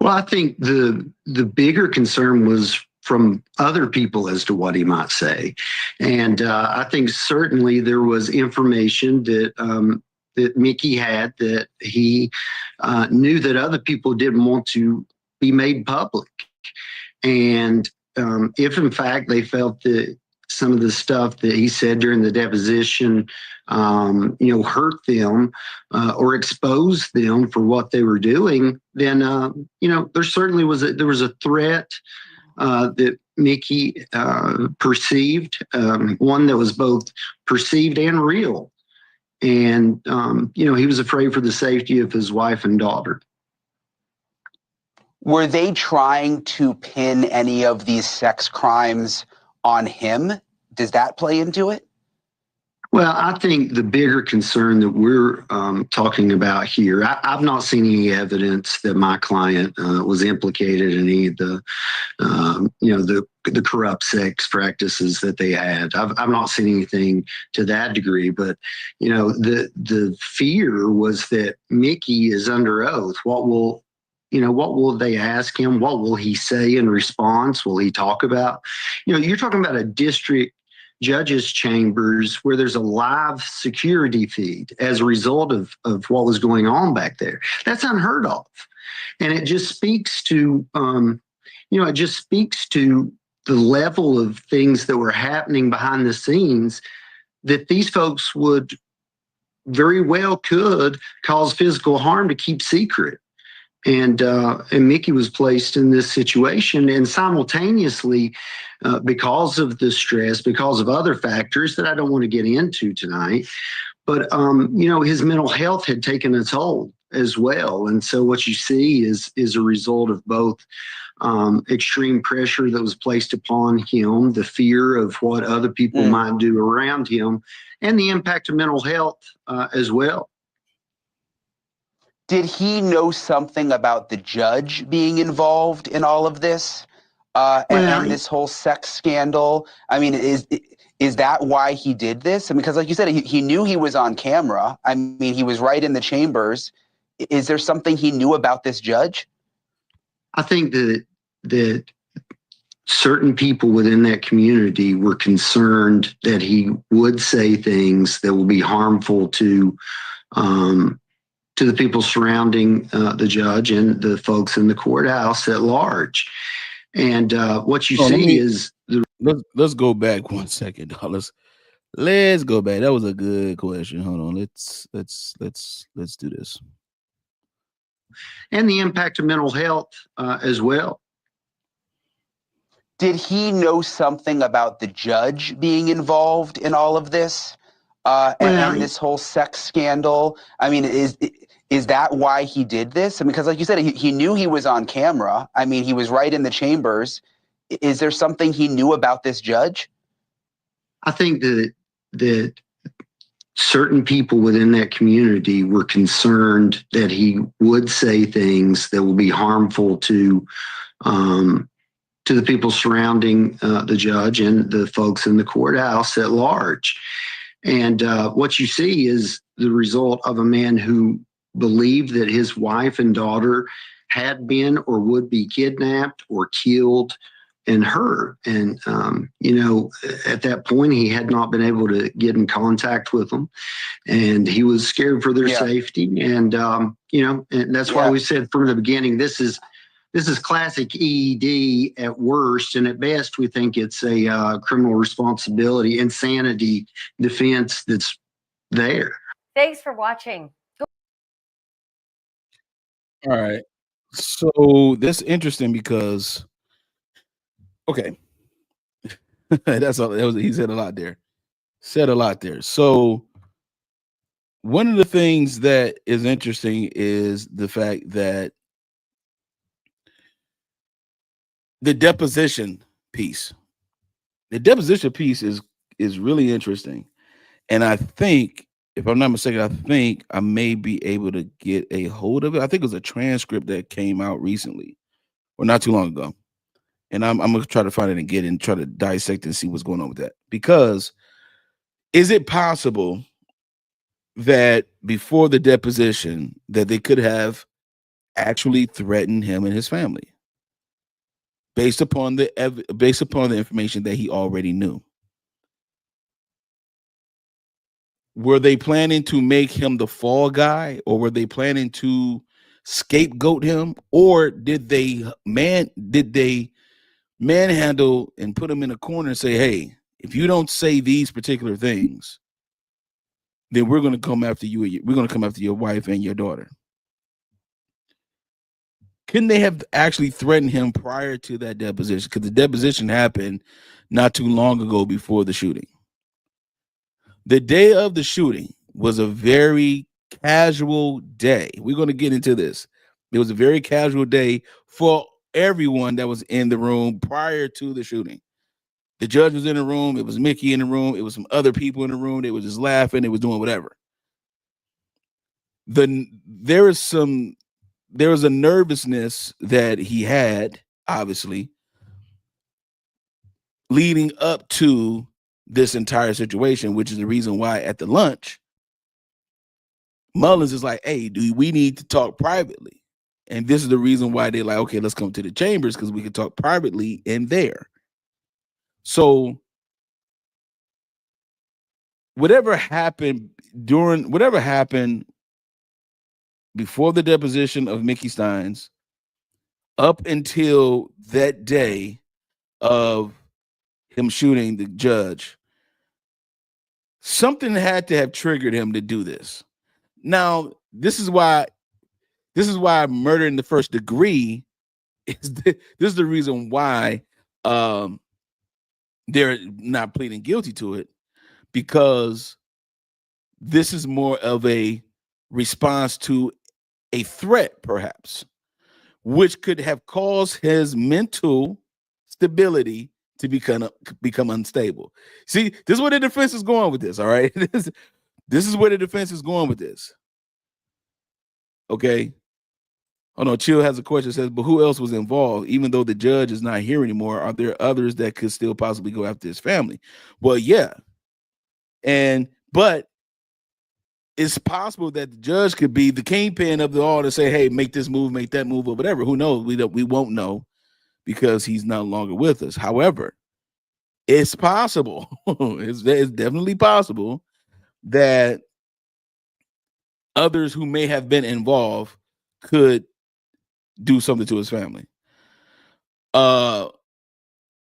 Well, I think the bigger concern was from other people as to what he might say. And I think certainly there was information that that Mickey had that he knew that other people didn't want to be made public. And if in fact they felt that some of the stuff that he said during the deposition, hurt them or exposed them for what they were doing, then, there certainly was a threat that Mickey perceived, one that was both perceived and real. And, he was afraid for the safety of his wife and daughter. Were they trying to pin any of these sex crimes on him? Does that play into it? Well, I think the bigger concern that we're talking about here, I've not seen any evidence that my client was implicated in any of the corrupt sex practices that they had. I've not seen anything to that degree, but the fear was that Mickey is under oath. What will they ask him? What will he say in response? Will he talk about? You're talking about a district judges' chambers where there's a live security feed as a result of what was going on back there. That's unheard of. And it just speaks to, it just speaks to the level of things that were happening behind the scenes that these folks would very well could cause physical harm to keep secret. And Mickey was placed in this situation, and simultaneously, because of the stress, because of other factors that I don't want to get into tonight, but his mental health had taken a toll as well. And so what you see is a result of both extreme pressure that was placed upon him, the fear of what other people might do around him, and the impact of mental health as well. Did he know something about the judge being involved in all of this and this whole sex scandal? I mean, is that why he did this? I mean, because like you said, he knew he was on camera. I mean, he was right in the chambers. Is there something he knew about this judge? I think that certain people within that community were concerned that he would say things that will be harmful to the people surrounding the judge and the folks in the courthouse at large. And what you see is let's go back 1 second. Let's go back. That was a good question. Hold on. Let's do this. And the impact of mental health as well. Did he know something about the judge being involved in all of this and this whole sex scandal? I mean, is that why he did this? I mean, because like you said, he knew he was on camera. I mean, he was right in the chambers. Is there something he knew about this judge? I think that certain people within that community were concerned that he would say things that will be harmful to the people surrounding the judge and the folks in the courthouse at large. And what you see is the result of a man who believed that his wife and daughter had been or would be kidnapped or killed and hurt. And, at that point, he had not been able to get in contact with them, and he was scared for their safety. And, and that's why we said from the beginning, this is classic EED at worst, and at best, we think it's a criminal responsibility, insanity defense that's there. Thanks for watching. All right. So that's interesting because, okay, he said a lot there. So one of the things that is interesting is the fact that the deposition piece is really interesting. And I think, if I'm not mistaken, I think I may be able to get a hold of it. I think it was a transcript that came out recently or not too long ago. And I'm going to try to find it and get it and try to dissect and see what's going on with that. Because is it possible that before the deposition that they could have actually threatened him and his family based upon the information that he already knew? Were they planning to make him the fall guy, or were they planning to scapegoat him, or did they manhandle and put him in a corner and say, hey, if you don't say these particular things, then we're going to come after you. We're going to come after your wife and your daughter. Couldn't they have actually threatened him prior to that deposition? Because the deposition happened not too long ago before the shooting. The day of the shooting was a very casual day. We're going to get into this. It was a very casual day for everyone that was in the room prior to the shooting. The judge was in the room. It was Mickey in the room. It was some other people in the room. They were just laughing. They was doing whatever. There was a nervousness that he had, obviously, leading up to this entire situation, which is the reason why at the lunch, Mullins is like, hey, we need to talk privately. And this is the reason why they're like, okay, let's come to the chambers because we can talk privately in there. So whatever happened before the deposition of Mickey Stines up until that day of him shooting the judge, something had to have triggered him to do this. Now, this is why murder in the first degree this is the reason why they're not pleading guilty to it, because this is more of a response to a threat, perhaps, which could have caused his mental stability to become unstable. See, this is where the defense is going with this. All right, this is where the defense is going with this. Okay. Hold on. Chill has a question. It says, but who else was involved? Even though the judge is not here anymore, are there others that could still possibly go after his family? Well, yeah. But it's possible that the judge could be the kingpin of the all to say, hey, make this move, make that move, or whatever. Who knows? We won't know because he's no longer with us. However, it's possible. It's definitely possible that others who may have been involved could do something to his family.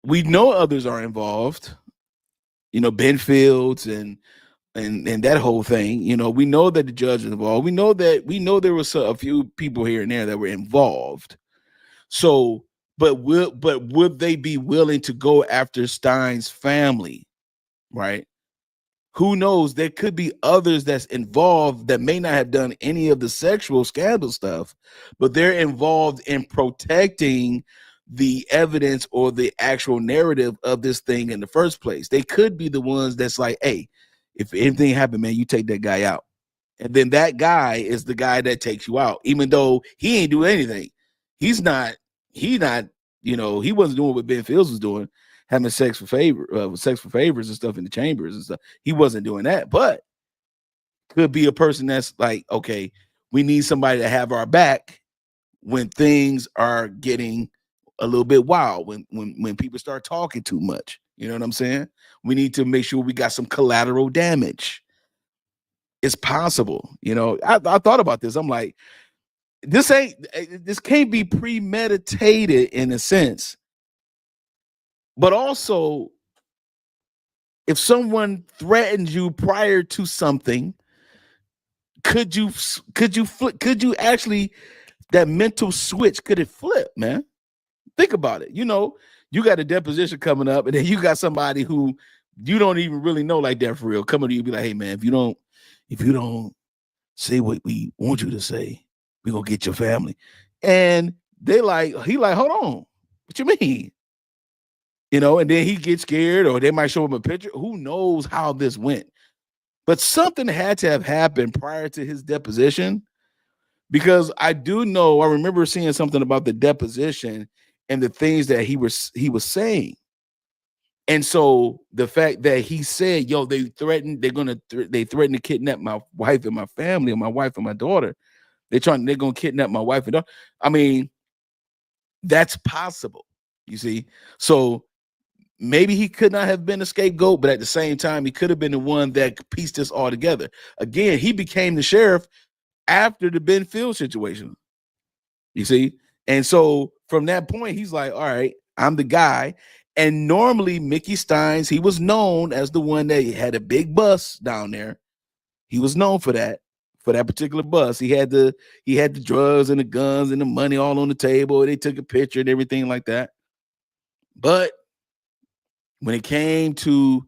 We know others are involved, Ben Fields and that whole thing. We know that the judge is involved. We know there was a few people here and there that were involved. So, but would they be willing to go after Stein's family? Right? Who knows? There could be others that's involved that may not have done any of the sexual scandal stuff, but they're involved in protecting the evidence or the actual narrative of this thing in the first place. They could be the ones that's like, hey, if anything happened, man, you take that guy out. And then that guy is the guy that takes you out, even though he ain't doing anything. He wasn't doing what Ben Fields was doing, having sex for favors and stuff in the chambers and stuff. He wasn't doing that, but could be a person that's like, okay, we need somebody to have our back when things are getting a little bit wild, when people start talking too much. You know what I'm saying? We need to make sure we got some collateral damage. It's possible. I thought about this. I'm like, this can't be premeditated in a sense. But also, if someone threatens you prior to something, could you actually, that mental switch, could it flip, man? Think about it. You got a deposition coming up, and then you got somebody who you don't even really know like that for real coming to you, be like, hey man, if you don't say what we want you to say, we're gonna get your family. And he like, hold on, what you mean? And then he gets scared, or they might show him a picture. Who knows how this went? But something had to have happened prior to his deposition, because I remember seeing something about the deposition and the things that he was saying. And so the fact that he said, yo, they threatened to kidnap my wife and my family, and my wife and my daughter. They're gonna kidnap my wife and daughter. I mean, that's possible, you see. So maybe he could not have been a scapegoat, but at the same time, he could have been the one that pieced this all together. Again, he became the sheriff after the Ben Fields situation, you see. And so from that point, he's like, all right, I'm the guy. And normally Mickey Stines, he was known as the one that had a big bus down there. He was known for that particular bus. He had the drugs and the guns and the money all on the table. They took a picture and everything like that. But when it came to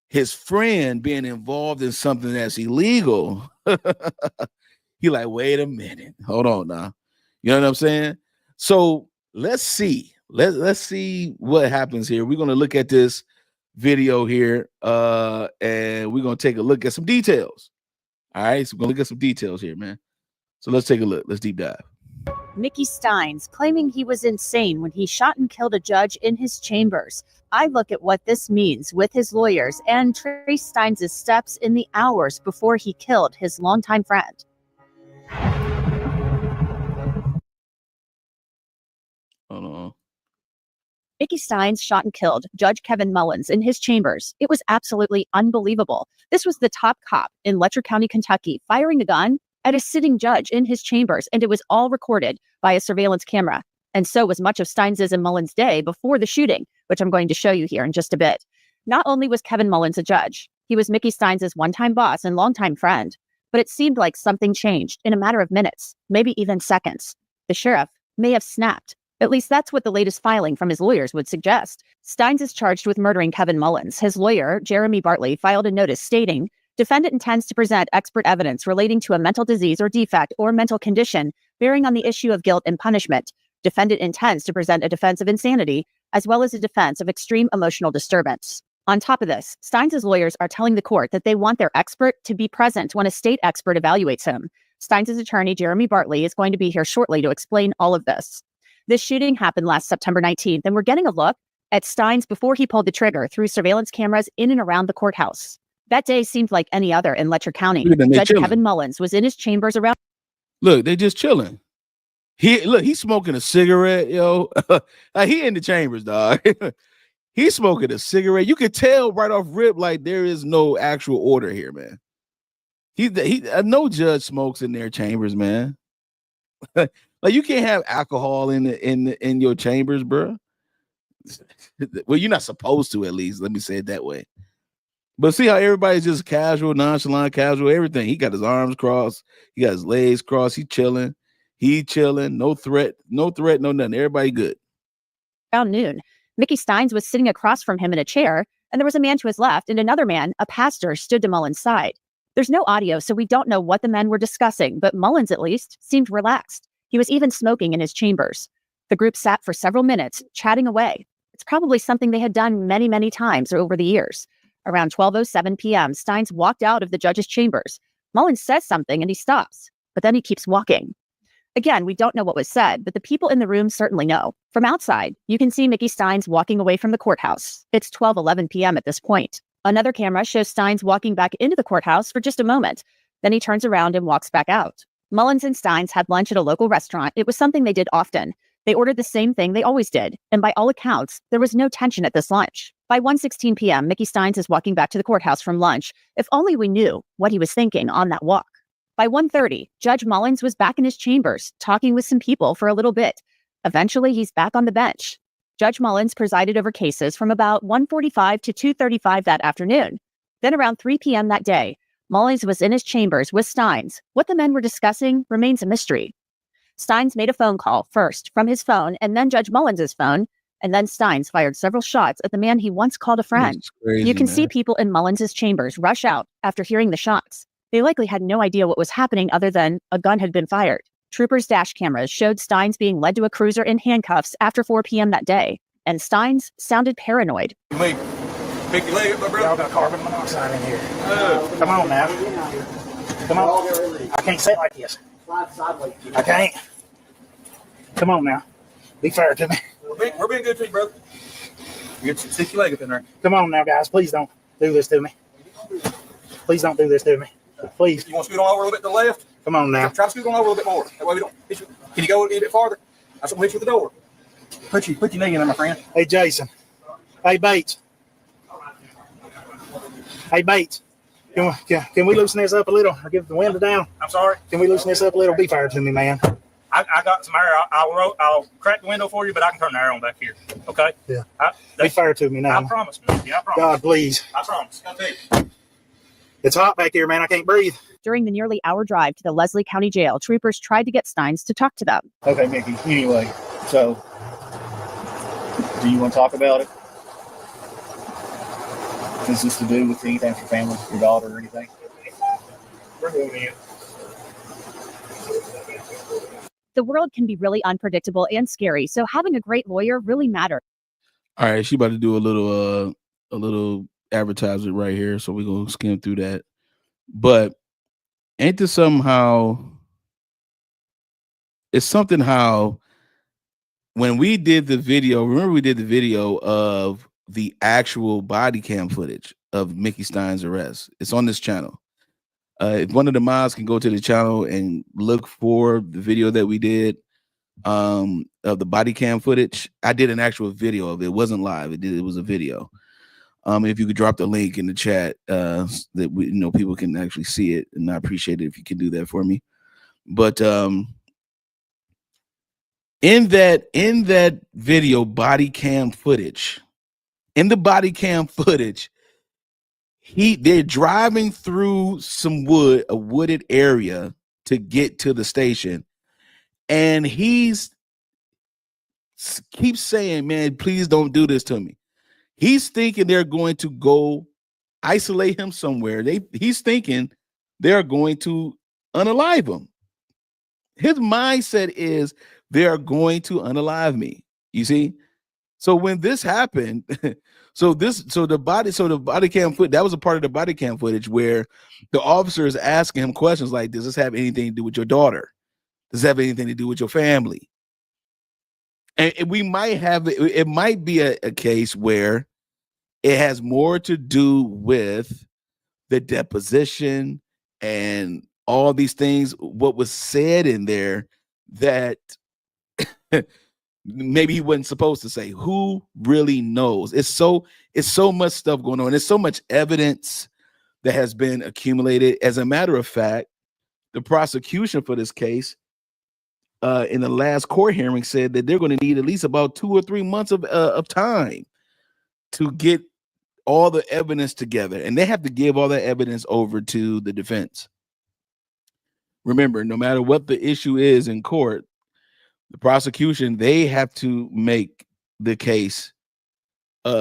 his friend being involved in something that's illegal, he like, wait a minute, hold on now. You know what I'm saying? So let's see. Let's see what happens here. We're going to look at this video here, and we're going to take a look at some details. All right, so we're going to look at some details here, man. So let's take a look. Let's deep dive. Mickey Stines claiming he was insane when he shot and killed a judge in his chambers. I look at what this means with his lawyers and trace Stines' steps in the hours before he killed his longtime friend. Hold on. Mickey Stines shot and killed Judge Kevin Mullins in his chambers. It was absolutely unbelievable. This was the top cop in Letcher County, Kentucky, firing a gun at a sitting judge in his chambers, and it was all recorded by a surveillance camera. And so was much of Stines' and Mullins' day before the shooting, which I'm going to show you here in just a bit. Not only was Kevin Mullins a judge, he was Mickey Stines' one-time boss and longtime friend, but it seemed like something changed in a matter of minutes, maybe even seconds. The sheriff may have snapped. At least that's what the latest filing from his lawyers would suggest. Stines is charged with murdering Kevin Mullins. His lawyer, Jeremy Bartley, filed a notice stating, defendant intends to present expert evidence relating to a mental disease or defect or mental condition bearing on the issue of guilt and punishment. Defendant intends to present a defense of insanity as well as a defense of extreme emotional disturbance. On top of this, Stines' lawyers are telling the court that they want their expert to be present when a state expert evaluates him. Stines' attorney, Jeremy Bartley, is going to be here shortly to explain all of this. This shooting happened last September 19th, and we're getting a look at Stines before he pulled the trigger through surveillance cameras in and around the courthouse. That day seemed like any other in Letcher County. Judge Kevin Mullins was in his chambers around. Look, they just chilling. He's smoking a cigarette, yo. He in the chambers, dog. He's smoking a cigarette. You could tell right off rip, like there is no actual order here, man. No judge smokes in their chambers, man. Like you can't have alcohol in your chambers, bro. Well, you're not supposed to, at least. Let me say it that way. But see how everybody's just casual, nonchalant, casual, everything. He got his arms crossed. He got his legs crossed. He chilling. No threat, no nothing. Everybody good. Around noon, Mickey Stines was sitting across from him in a chair, and there was a man to his left, and another man, a pastor, stood to Mullins' side. There's no audio, so we don't know what the men were discussing, but Mullins, at least, seemed relaxed. He was even smoking in his chambers. The group sat for several minutes, chatting away. It's probably something they had done many, many times over the years. Around 12:07 p.m., Stines walked out of the judge's chambers. Mullins says something, and he stops, but then he keeps walking. Again, we don't know what was said, but the people in the room certainly know. From outside, you can see Mickey Stines walking away from the courthouse. It's 12:11 p.m. at this point. Another camera shows Stines walking back into the courthouse for just a moment. Then he turns around and walks back out. Mullins and Stines had lunch at a local restaurant. It was something they did often. They ordered the same thing they always did, and by all accounts, there was no tension at this lunch. By 1:16 p.m., Mickey Stines is walking back to the courthouse from lunch. If only we knew what he was thinking on that walk. By 1:30, Judge Mullins was back in his chambers, talking with some people for a little bit. Eventually, he's back on the bench. Judge Mullins presided over cases from about 1:45 to 2:35 that afternoon. Then around 3 p.m. that day, Mullins was in his chambers with Stines. What the men were discussing remains a mystery. Stines made a phone call first from his phone and then Judge Mullins' phone, and then Stines fired several shots at the man he once called a friend. Crazy, you can man. see people in Mullins' chambers rush out after hearing the shots. They likely had no idea what was happening other than a gun had been fired. Troopers' dash cameras showed Stines being led to a cruiser in handcuffs after 4 p.m. that day, and Stines sounded paranoid. Pick your leg up, my brother. Y'all got carbon monoxide in here. Come on now. Come on. I can't say it like this. I can't. Come on now. Be fair to me. We're being good to you, brother. Stick your leg up in there. Come on now, guys. Please don't do this to me. Please don't do this to me. Please. You want to scoot on over a little bit to the left? Come on now. Try to scoot on over a little bit more. That way we don't hit you. Can you go a little bit farther? That's what we hit you with the door. Put your knee in there, my friend. Hey, Jason. Hey, Bates. Hey, Bates. Can we loosen this up a little or give the window down? I'm sorry. Can we loosen this up a little? Be fair to me, man. I got some air. I'll crack the window for you, but I can turn the air on back here. Okay? Yeah. Be fair to me now. I promise. Yeah, I promise. God, please. I promise. It's hot back here, man. I can't breathe. During the nearly hour drive to the Leslie County Jail, troopers tried to get Stines to talk to them. Okay, Mickey. Anyway, so do you want to talk about it? Is this to do with anything with your family, your daughter, or anything? We're moving in. The world can be really unpredictable and scary, so having a great lawyer really matters. All right, she about to do a little advertisement right here, so we're gonna skim through that. But ain't this somehow? It's something how when we did the video, remember we did the video of the actual body cam footage of Mickey Stines' arrest. It's on this channel. If one of the mods can go to the channel and look for the video that we did, of the body cam footage. I did an actual video of it. It wasn't live. It was a video. If you could drop the link in the chat, that we, people can actually see it, and I appreciate it if you can do that for me. But in that video body cam footage, they're driving through a wooded area to get to the station, and keeps saying, "Man, please don't do this to me." He's thinking they're going to go isolate him somewhere. He's thinking they're going to unalive him. His mindset is they're going to unalive me. You see? So when this happened, the body cam footage, that was a part of the body cam footage where the officer is asking him questions like, does this have anything to do with your daughter? Does it have anything to do with your family? And we might have, it might be a case where it has more to do with the deposition and all these things, what was said in there that maybe he wasn't supposed to say. Who really knows? It's so much stuff going on. There's so much evidence that has been accumulated. As a matter of fact, the prosecution for this case in the last court hearing said that they're going to need at least about 2 or 3 months of time to get all the evidence together, and they have to give all that evidence over to the defense. Remember, no matter what the issue is in court, the prosecution, they have to make the case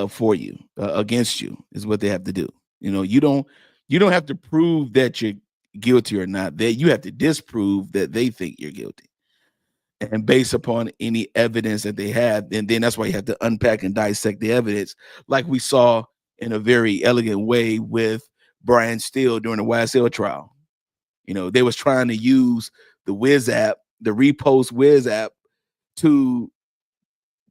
for you, against you, is what they have to do. You don't have to prove that you're guilty or not. That you have to disprove that they think you're guilty. And based upon any evidence that they have, and then that's why you have to unpack and dissect the evidence, like we saw in a very elegant way with Brian Steele during the YSL trial. They was trying to use the Wiz app, the repost Wiz app, to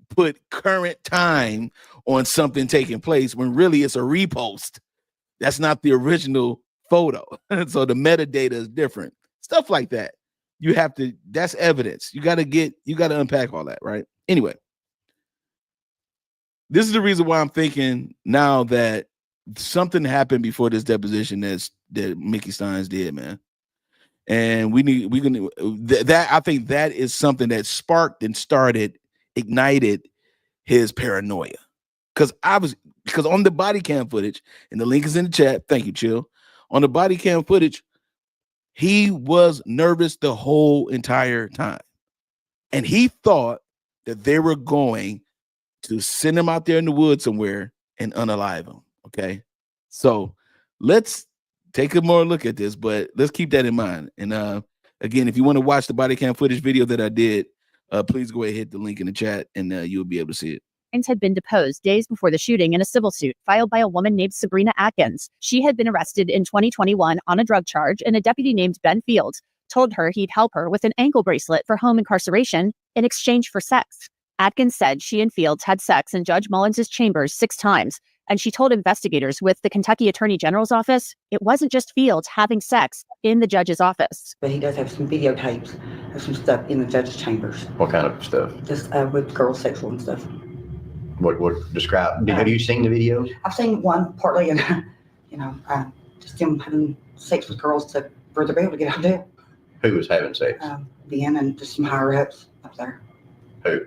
put current time on something taking place when really it's a repost. That's not the original photo. So the metadata is different. Stuff like that. That's evidence. You got to unpack all that, right? Anyway, this is the reason why I'm thinking now that something happened before this deposition that Mickey Stines did, man. And I think that is something that sparked and ignited his paranoia. Because on the body cam footage, and the link is in the chat. Thank you, Chill. On the body cam footage, he was nervous the whole entire time. And he thought that they were going to send him out there in the woods somewhere and unalive him. Okay. So let's take a more look at this, but let's keep that in mind. And again, if you want to watch the body cam footage video that I did, please go ahead and hit the link in the chat, and you'll be able to see it. Had been deposed days before the shooting in a civil suit filed by a woman named Sabrina Atkins. She had been arrested in 2021 on a drug charge, and a deputy named Ben Fields told her he'd help her with an ankle bracelet for home incarceration in exchange for sex. Atkins said she and Fields had sex in Judge Mullins' chambers 6 times, and she told investigators with the Kentucky Attorney General's office it wasn't just Fields having sex in the judge's office. But he does have some videotapes of some stuff in the judge's chambers. What kind of stuff? Just with girls sexual and stuff. What describe? Have you seen the videos? I've seen one partly, and just him having sex with girls for the be able to get out of jail. Who was having sex? Ben and just some higher ups up there. Who?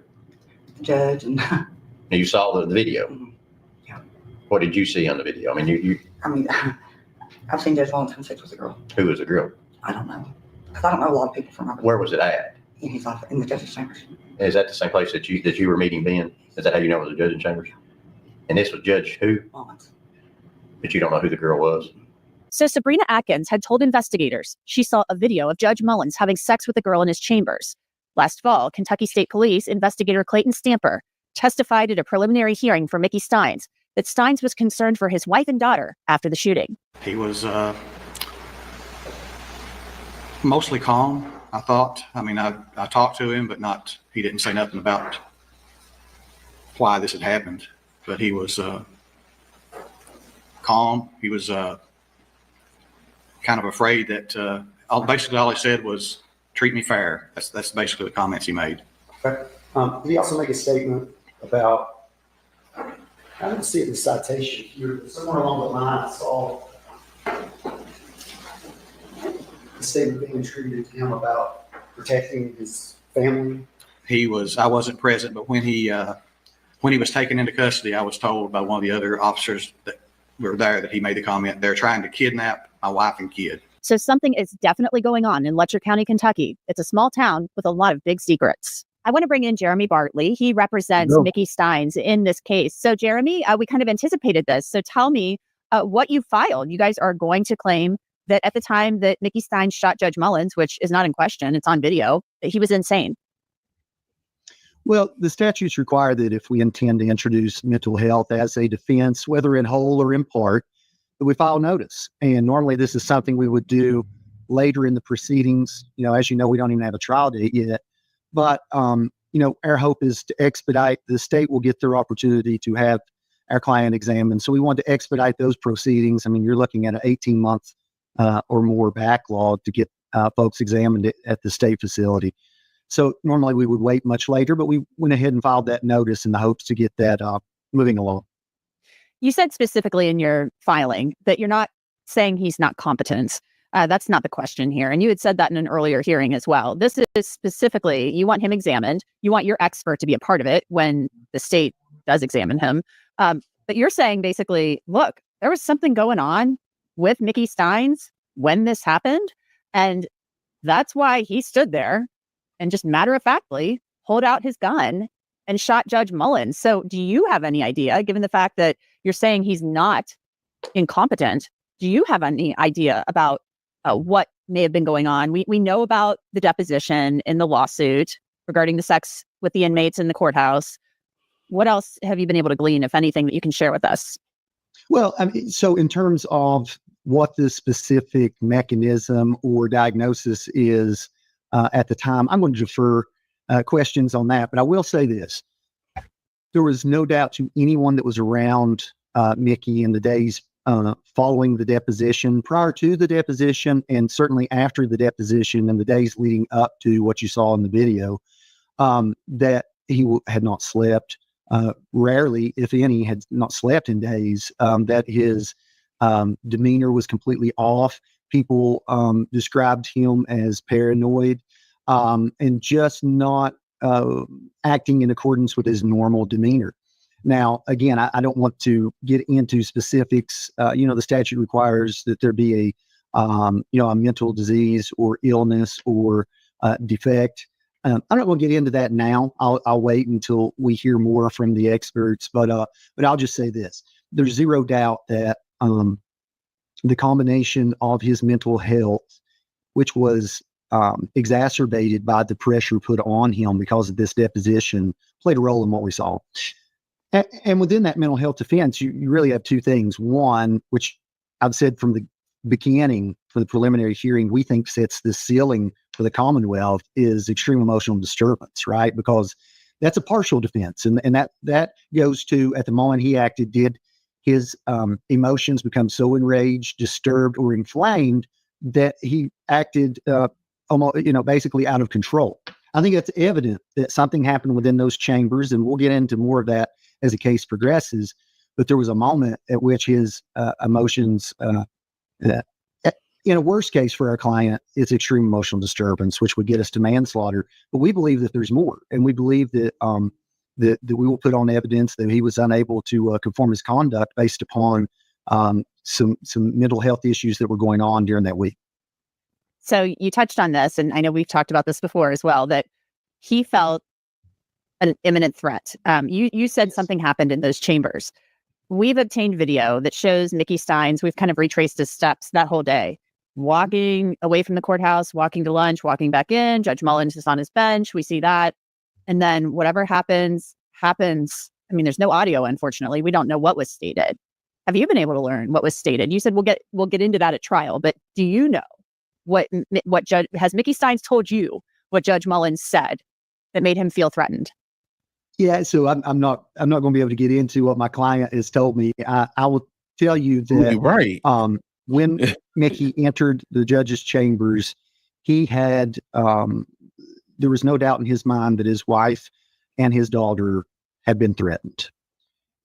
The judge and. You saw the video. Mm-hmm. Yeah. What did you see on the video? I mean, I've seen Judge Mullins having sex with a girl. Who was the girl? I don't know, because I don't know a lot of people from over there. Where was it at? In his office, in the judge's chambers. Is that the same place that you were meeting Ben? Is that how you know it was the judge's chambers? And this was Judge who? Mullins. But you don't know who the girl was? So Sabrina Atkins had told investigators she saw a video of Judge Mullins having sex with a girl in his chambers. Last fall, Kentucky State Police investigator Clayton Stamper testified at a preliminary hearing for Mickey Stines that Stines was concerned for his wife and daughter after the shooting. He was mostly calm, I thought. I talked to him, but he didn't say nothing about why this had happened. But he was calm. He was kind of afraid that basically all he said was, treat me fair. That's basically the comments he made. Did he also make a statement about, I didn't see it in the citation here, but somewhere along the line I saw a statement being attributed to him about protecting his family? I wasn't present, but when he was taken into custody, I was told by one of the other officers that were there that he made the comment, they're trying to kidnap my wife and kid. So something is definitely going on in Letcher County, Kentucky. It's a small town with a lot of big secrets. I want to bring in Jeremy Bartley. He represents Mickey Stines in this case. So Jeremy, we kind of anticipated this. So tell me what you filed. You guys are going to claim that at the time that Mickey Stines shot Judge Mullins, which is not in question, it's on video, that he was insane. Well, the statutes require that if we intend to introduce mental health as a defense, whether in whole or in part, that we file notice. And normally this is something we would do later in the proceedings. As you know, we don't even have a trial date yet. But, our hope is to expedite. The state will get their opportunity to have our client examined. So we want to expedite those proceedings. I mean, you're looking at an 18-month or more backlog to get folks examined at the state facility. So normally we would wait much later, but we went ahead and filed that notice in the hopes to get that moving along. You said specifically in your filing that you're not saying he's not competent. That's not the question here. And you had said that in an earlier hearing as well. This is specifically, you want him examined. You want your expert to be a part of it when the state does examine him. But you're saying basically, look, there was something going on with Mickey Stines when this happened. And that's why he stood there and just matter-of-factly pulled out his gun and shot Judge Mullins. So do you have any idea, given the fact that you're saying he's not incompetent, do you have any idea about what may have been going on? We know about the deposition in the lawsuit regarding the sex with the inmates in the courthouse. What else have you been able to glean, if anything, that you can share with us? Well, so in terms of what the specific mechanism or diagnosis is at the time, I'm going to defer questions on that. But I will say this. There was no doubt to anyone that was around Mickey in the days following the deposition, prior to the deposition, and certainly after the deposition and the days leading up to what you saw in the video, that he had not slept. Rarely, if any, had not slept in days, that his demeanor was completely off. People described him as paranoid and just not acting in accordance with his normal demeanor. Now, again, I don't want to get into specifics. The statute requires that there be a mental disease or illness or defect. I'm not going to get into that now. I'll wait until we hear more from the experts. But I'll just say this: there's zero doubt that the combination of his mental health, which was exacerbated by the pressure put on him because of this deposition, played a role in what we saw. And within that mental health defense, you really have two things. One, which I've said from the beginning for the preliminary hearing, we think sets the ceiling for the Commonwealth, is extreme emotional disturbance, right? Because that's a partial defense. And that goes to, at the moment he acted, did his emotions become so enraged, disturbed, or inflamed that he acted almost, basically out of control. I think it's evident that something happened within those chambers, and we'll get into more of that as the case progresses. But there was a moment at which his emotions, in a worst case for our client, it's extreme emotional disturbance, which would get us to manslaughter. But we believe that there's more, and we believe that that we will put on evidence that he was unable to conform his conduct based upon some mental health issues that were going on during that week. So you touched on this, and I know we've talked about this before as well, that he felt an imminent threat. You said something happened in those chambers. We've obtained video that shows Mickey Stines. We've kind of retraced his steps that whole day, walking away from the courthouse, walking to lunch, walking back in. Judge Mullins is on his bench. We see that. And then whatever happens. I mean, there's no audio, unfortunately. We don't know what was stated. Have you been able to learn what was stated? You said we'll get into that at trial, but do you know what has Mickey Stines told you what Judge Mullins said that made him feel threatened? Yeah, so I'm not going to be able to get into what my client has told me. I will tell you that right. When Mickey entered the judge's chambers, he had there was no doubt in his mind that his wife and his daughter had been threatened.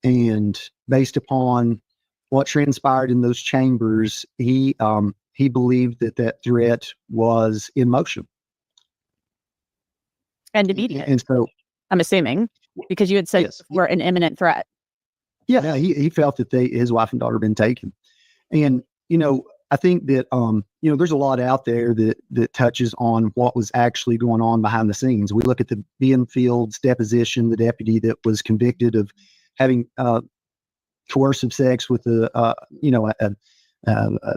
And based upon what transpired in those chambers, he believed that threat was in motion. And immediate. And so, I'm assuming, because you had said we're an imminent threat. yeah, he felt that his wife and daughter had been taken. And, I think that, there's a lot out there that touches on what was actually going on behind the scenes. We look at the Benfield's deposition, the deputy that was convicted of having coercive sex with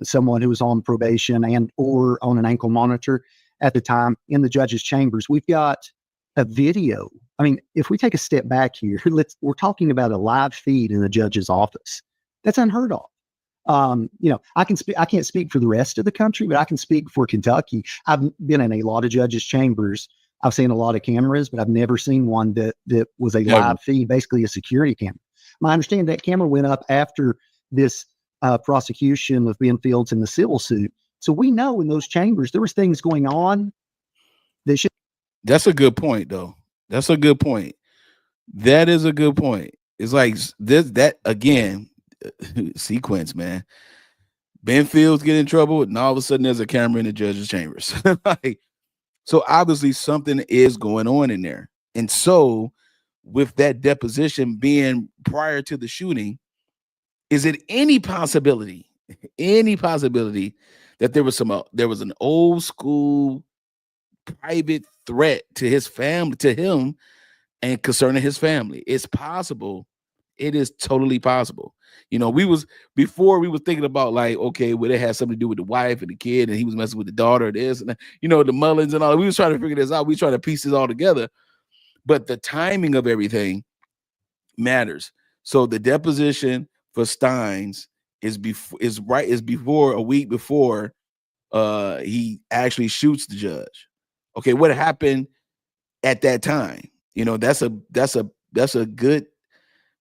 someone who was on probation and or on an ankle monitor at the time in the judge's chambers. We've got a video. I mean, if we take a step back here, we're talking about a live feed in the judge's office. That's unheard of. I can't speak for the rest of the country, but I can speak for Kentucky. I've been in a lot of judges' chambers. I've seen a lot of cameras, but I've never seen one that was a live feed, basically a security camera. My understanding that camera went up after this prosecution of Benfield's in the civil suit. So we know in those chambers there was things going on that should. That's a good point, though. That's a good point. That is a good point. It's like that again. Sequence, man. Benfield's getting in trouble, and all of a sudden there's a camera in the judge's chambers. So obviously something is going on in there. And so with that deposition being prior to the shooting, is it any possibility that there was an old school private threat to his family, to him, and concerning his family? It's possible. It is totally possible. We was thinking about like, okay, well, it had something to do with the wife and the kid, and he was messing with the daughter, this and that, the Mullins and all. We was trying to figure this out. We trying to piece this all together, but the timing of everything matters. So the deposition for Stines is before a week before he actually shoots the judge. Okay, what happened at that time? That's a good.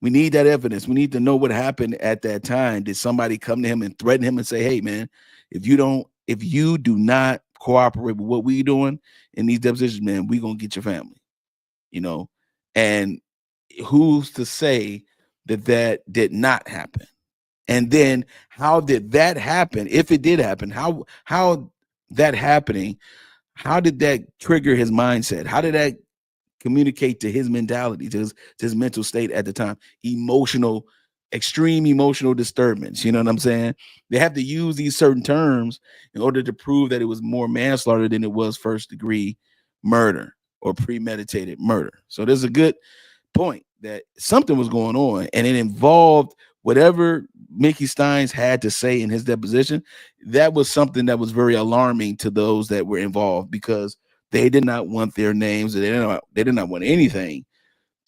We need that evidence. We need to know what happened at that time. Did somebody come to him and threaten him and say, hey, man, if you do not cooperate with what we're doing in these depositions, man, we're going to get your family, and who's to say that did not happen? And then how did that happen? If it did happen, how that happening, how did that trigger his mindset? How did that communicate to his mentality, to his mental state at the time? Extreme emotional disturbance. You know what I'm saying? They have to use these certain terms in order to prove that it was more manslaughter than it was first degree murder or premeditated murder. So there's a good point that something was going on, and it involved whatever Mickey Stines had to say in his deposition. That was something that was very alarming to those that were involved, because they did not want their names. They did not want anything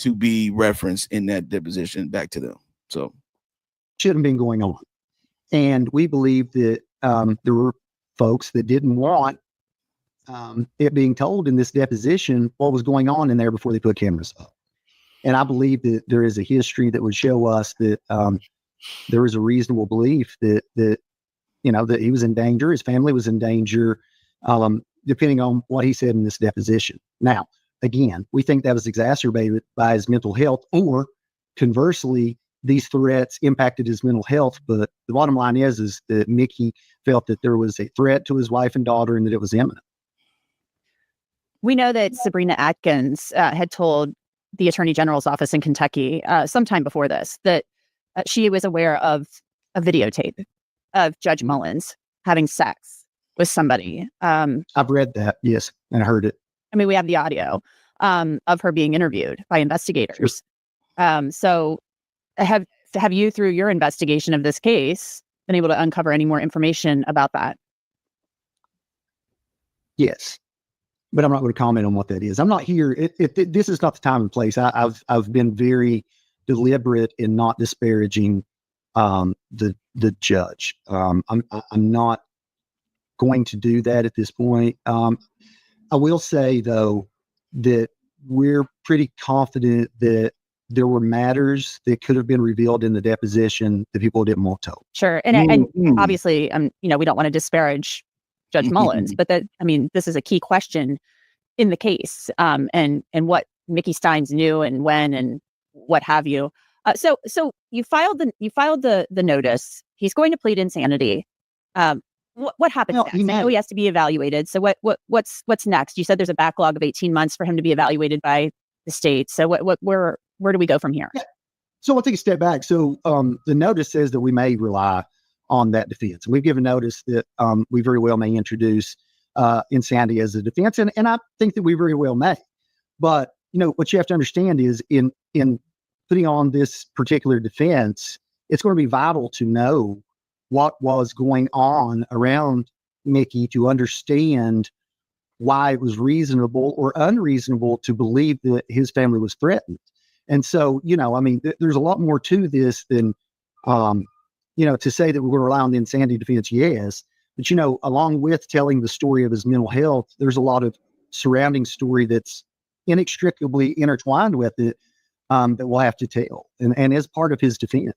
to be referenced in that deposition back to them. So shouldn't have been going on. And we believe that there were folks that didn't want it being told in this deposition what was going on in there before they put cameras up. And I believe that there is a history that would show us that there was a reasonable belief that he was in danger, his family was in danger, depending on what he said in this deposition. Now, again, we think that was exacerbated by his mental health, or conversely, these threats impacted his mental health. But the bottom line is that Mickey felt that there was a threat to his wife and daughter and that it was imminent. We know that Sabrina Atkins had told the Attorney General's office in Kentucky sometime before this that she was aware of a videotape of Judge Mullins having sex with somebody. I've read that, yes, and I heard it. I mean, we have the audio of her being interviewed by investigators. Sure. So have you, through your investigation of this case, been able to uncover any more information about that? Yes, but I'm not going to comment on what that is. I'm not here. This is not the time and place. I've been very deliberate in not disparaging the judge. I'm not going to do that at this point. I will say, though, that we're pretty confident that there were matters that could have been revealed in the deposition that people didn't want told. Sure. And obviously, we don't want to disparage Judge Mullins, but this is a key question. in the case, and what Mickey Stines knew and when and what have you. So you filed the notice. He's going to plead insanity. What happens next? I know he has to be evaluated. So what's next? You said there's a backlog of 18 months for him to be evaluated by the state. So where do we go from here? Yeah. So I'll take a step back. So the notice says that we may rely on that defense. And we've given notice that we very well may introduce insanity as a defense. And I think that we very well may. But, what you have to understand is in putting on this particular defense, it's going to be vital to know what was going on around Mickey to understand why it was reasonable or unreasonable to believe that his family was threatened. And so, there's a lot more to this than, to say that we're going to rely on the insanity defense, yes. But, along with telling the story of his mental health, there's a lot of surrounding story that's inextricably intertwined with it that we'll have to tell and as part of his defense.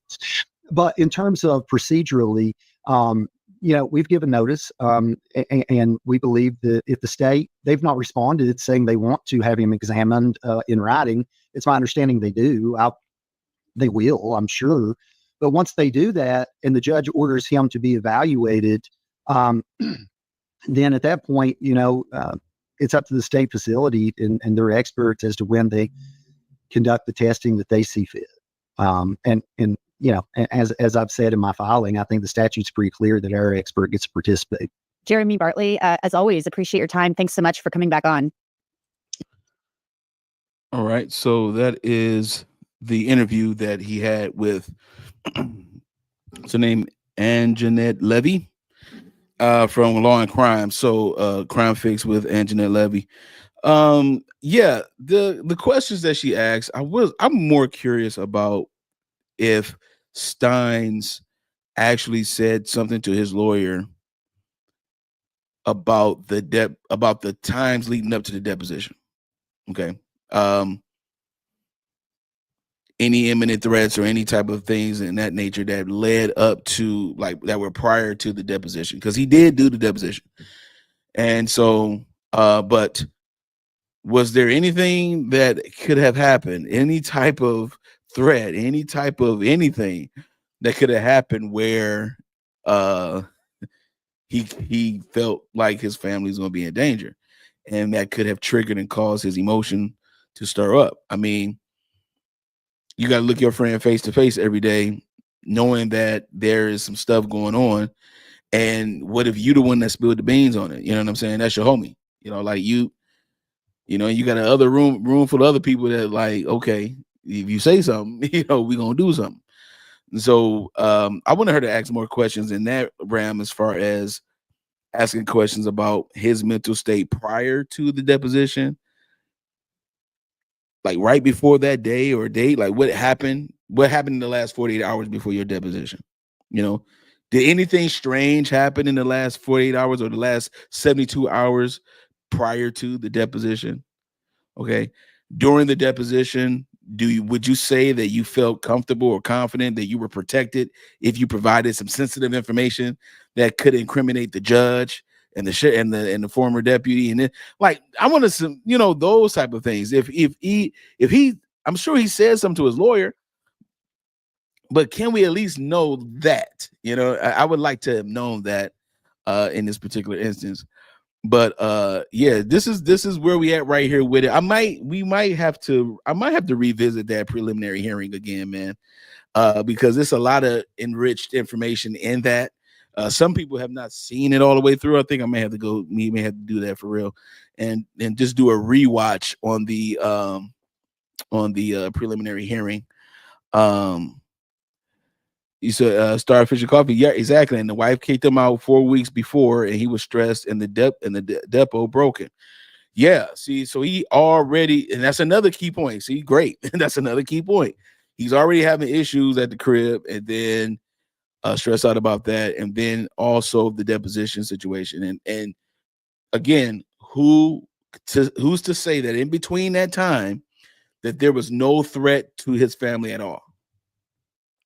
But in terms of procedurally, we've given notice and we believe that if the state, they've not responded saying they want to have him examined in writing. It's my understanding they do. They will, I'm sure. But once they do that and the judge orders him to be evaluated, then at that point, it's up to the state facility and their experts as to when they conduct the testing that they see fit. As I've said in my filing, I think the statute's pretty clear that our expert gets to participate. Jeremy Bartley, as always, appreciate your time. Thanks so much for coming back on. All right. So that is the interview that he had with what's her name? Anjanette Levy from Law and Crime. So Crime Fix with Anjanette Levy. The questions that she asked, I'm more curious about if Stines actually said something to his lawyer about the times leading up to the deposition. Okay. Any imminent threats or any type of things in that nature that led up to that were prior to the deposition, because he did do the deposition. And so, but was there anything that could have happened? Any type of threat, any type of anything that could have happened where he felt like his family's going to be in danger, and that could have triggered and caused his emotion to stir up? I mean, you got to look your friend face to face every day, knowing that there is some stuff going on. And what if you the one that spilled the beans on it? You know what I'm saying? That's your homie. You got another room full of other people that okay, if you say something, we're going to do something. And so I wanted her to ask more questions in that realm, as far as asking questions about his mental state prior to the deposition, right before that day or date, what happened in the last 48 hours before your deposition? Did anything strange happen in the last 48 hours or the last 72 hours prior to the deposition? Okay. During the deposition, would you say that you felt comfortable or confident that you were protected if you provided some sensitive information that could incriminate the judge and the former deputy? And I want to, those type of things. If he, I'm sure he said something to his lawyer, but can we at least know that? I would like to have known that in this particular instance. But this is where we at right here with it. I might have to revisit that preliminary hearing again, man, because it's a lot of enriched information in that. Some people have not seen it all the way through. I think I may have to do that for real, and just do a rewatch on the preliminary hearing. You said Starfish and Coffee. Yeah, exactly. And the wife kicked him out 4 weeks before, and he was stressed, and the depot broken. Yeah. See, so he already, and that's another key point. See, great. That's another key point. He's already having issues at the crib, and then stressed out about that, and then also the deposition situation. And again, who's to say that in between that time that there was no threat to his family at all?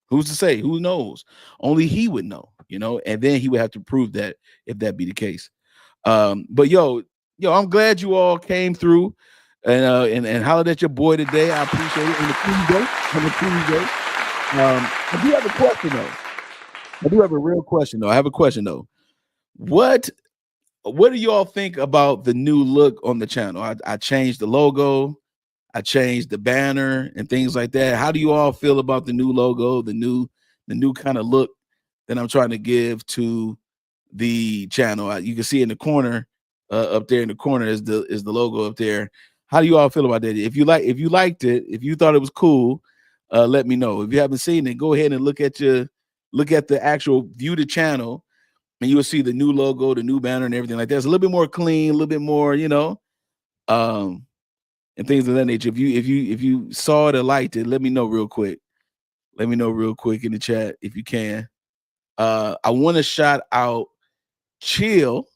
Who's to say? Who knows? Only he would know, and then he would have to prove that if that be the case. But yo, I'm glad you all came through and hollered at your boy today. I appreciate it. I do have a question though. I do have a real question though. I have a question though. What do you all think about the new look on the channel? I changed the logo, I changed the banner and things like that. How do you all feel about the new logo, the new kind of look that I'm trying to give to the channel? You can see in the corner, up there in the corner is the logo up there. How do you all feel about that? If you liked it, if you thought it was cool, let me know. If you haven't seen it, go ahead and look at the actual view the channel, and you will see the new logo, the new banner, and everything like that. It's a little bit more clean, a little bit more, and things of that nature. If you saw it or liked it, let me know real quick. Let me know real quick in the chat if you can. I want to shout out Chill,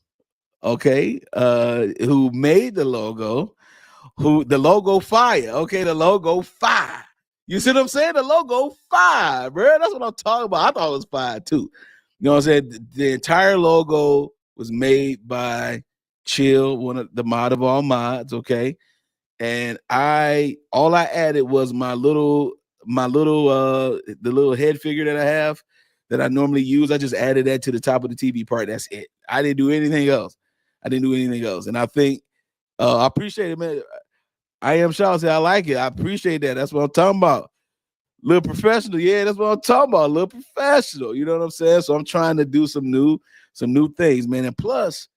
okay, who made the logo, the logo fire, okay, the logo fire. You see what I'm saying? The logo fire, bro. That's what I'm talking about. I thought it was fire too. You know what I'm saying? The entire logo was made by Chill, one of the mod of all mods, okay? And all I added was the little head figure that I have that I normally use. I just added that to the top of the TV part. That's it. I didn't do anything else. And I think I appreciate it, man. I am Shawn. I like it. I appreciate that. That's what I'm talking about. Little professional. Yeah, that's what I'm talking about. Little professional. You know what I'm saying? So I'm trying to do some new things, man. And plus,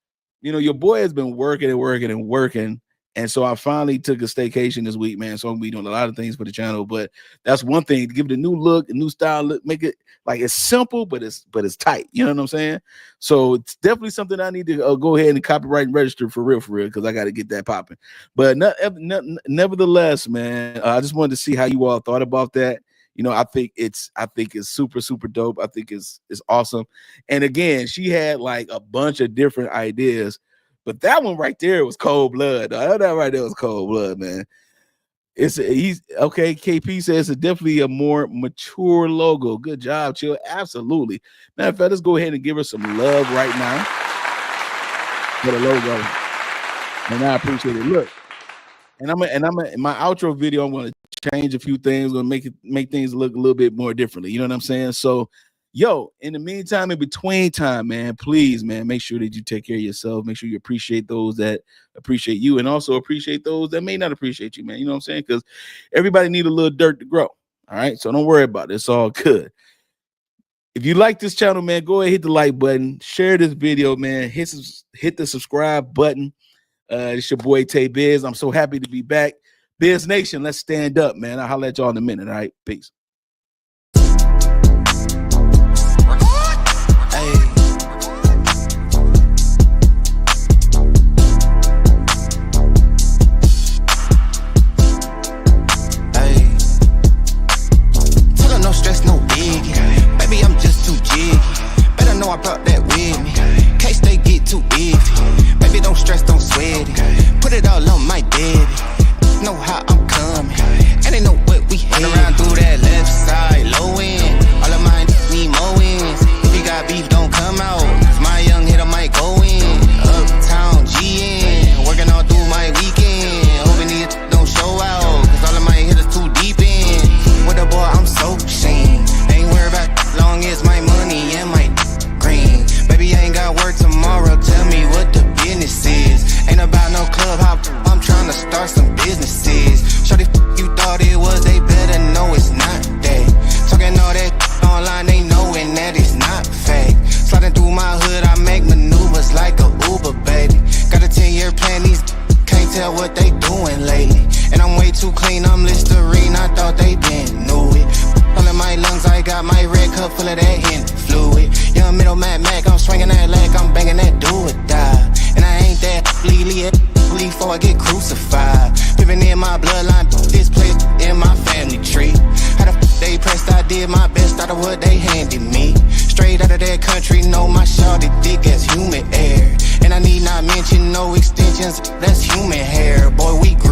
your boy has been working. And so I finally took a staycation this week, man. So I'm gonna be doing a lot of things for the channel, but that's one thing, to give it a new look, a new style, look, make it like it's simple, but it's tight. You know what I'm saying? So it's definitely something I need to go ahead and copyright and register for real, because I got to get that popping. But nevertheless, man, I just wanted to see how you all thought about that. I think it's super, super dope. I think it's awesome. And again, she had like a bunch of different ideas. But that one right there was cold blood. That right there was cold blood, man. He's okay. KP says it's definitely a more mature logo. Good job, Chill. Absolutely. Matter of fact, let's go ahead and give her some love right now for the logo. And I appreciate it. Look, and I'm in my outro video, I'm gonna change a few things, gonna make things look a little bit more differently. You know what I'm saying? So yo, in the meantime, in between time, man, please, man, make sure that you take care of yourself. Make sure you appreciate those that appreciate you, and also appreciate those that may not appreciate you, man. You know what I'm saying? Because everybody need a little dirt to grow. All right, so don't worry about it. It's all good. If you like this channel, man, go ahead, hit the like button, share this video, man. Hit the subscribe button. It's your boy Tay Biz. I'm so happy to be back. Biz Nation, let's stand up, man. I'll holler at y'all in a minute. All right, peace. I brought that with me. Case they get too easy. Baby, don't stress, don't sweat it. Put it all on my daddy. Know how I'm coming. And they know what we had. Run around through that left side, low end. All of mine need more wins. If you got beef, don't come out. My young hitter might go in. Uptown GN. Working all through my weekend. Hoping these don't show out. Cause all of my hitters too deep in. With the boy, I'm so ashamed. Ain't worried about long as my money and my green. Baby, I ain't got work tomorrow. Tell me what the business is. Ain't about no club hop. I'm trying to start some businesses. Shorty, you thought it was, they better know it's not that. Talking all that online, they knowing that it's not fake. Sliding through my hood, I make maneuvers like a Uber, baby. Got a 10-year plan, these can't tell what they doing lately. And I'm way too clean, I'm Listerine, I thought they been knew it. All in my lungs, I got my red cup full of that Henny fluid. Young middle Mac, I'm swinging that leg, I'm banging that do or die. And I ain't that legally before I get crucified. Living in my bloodline, this place in my family tree. How the they pressed, I did my best out of what they handed me. Straight out of that country, know my shawty dick as human air. And I need not mention no extensions, that's human hair. Boy, we grew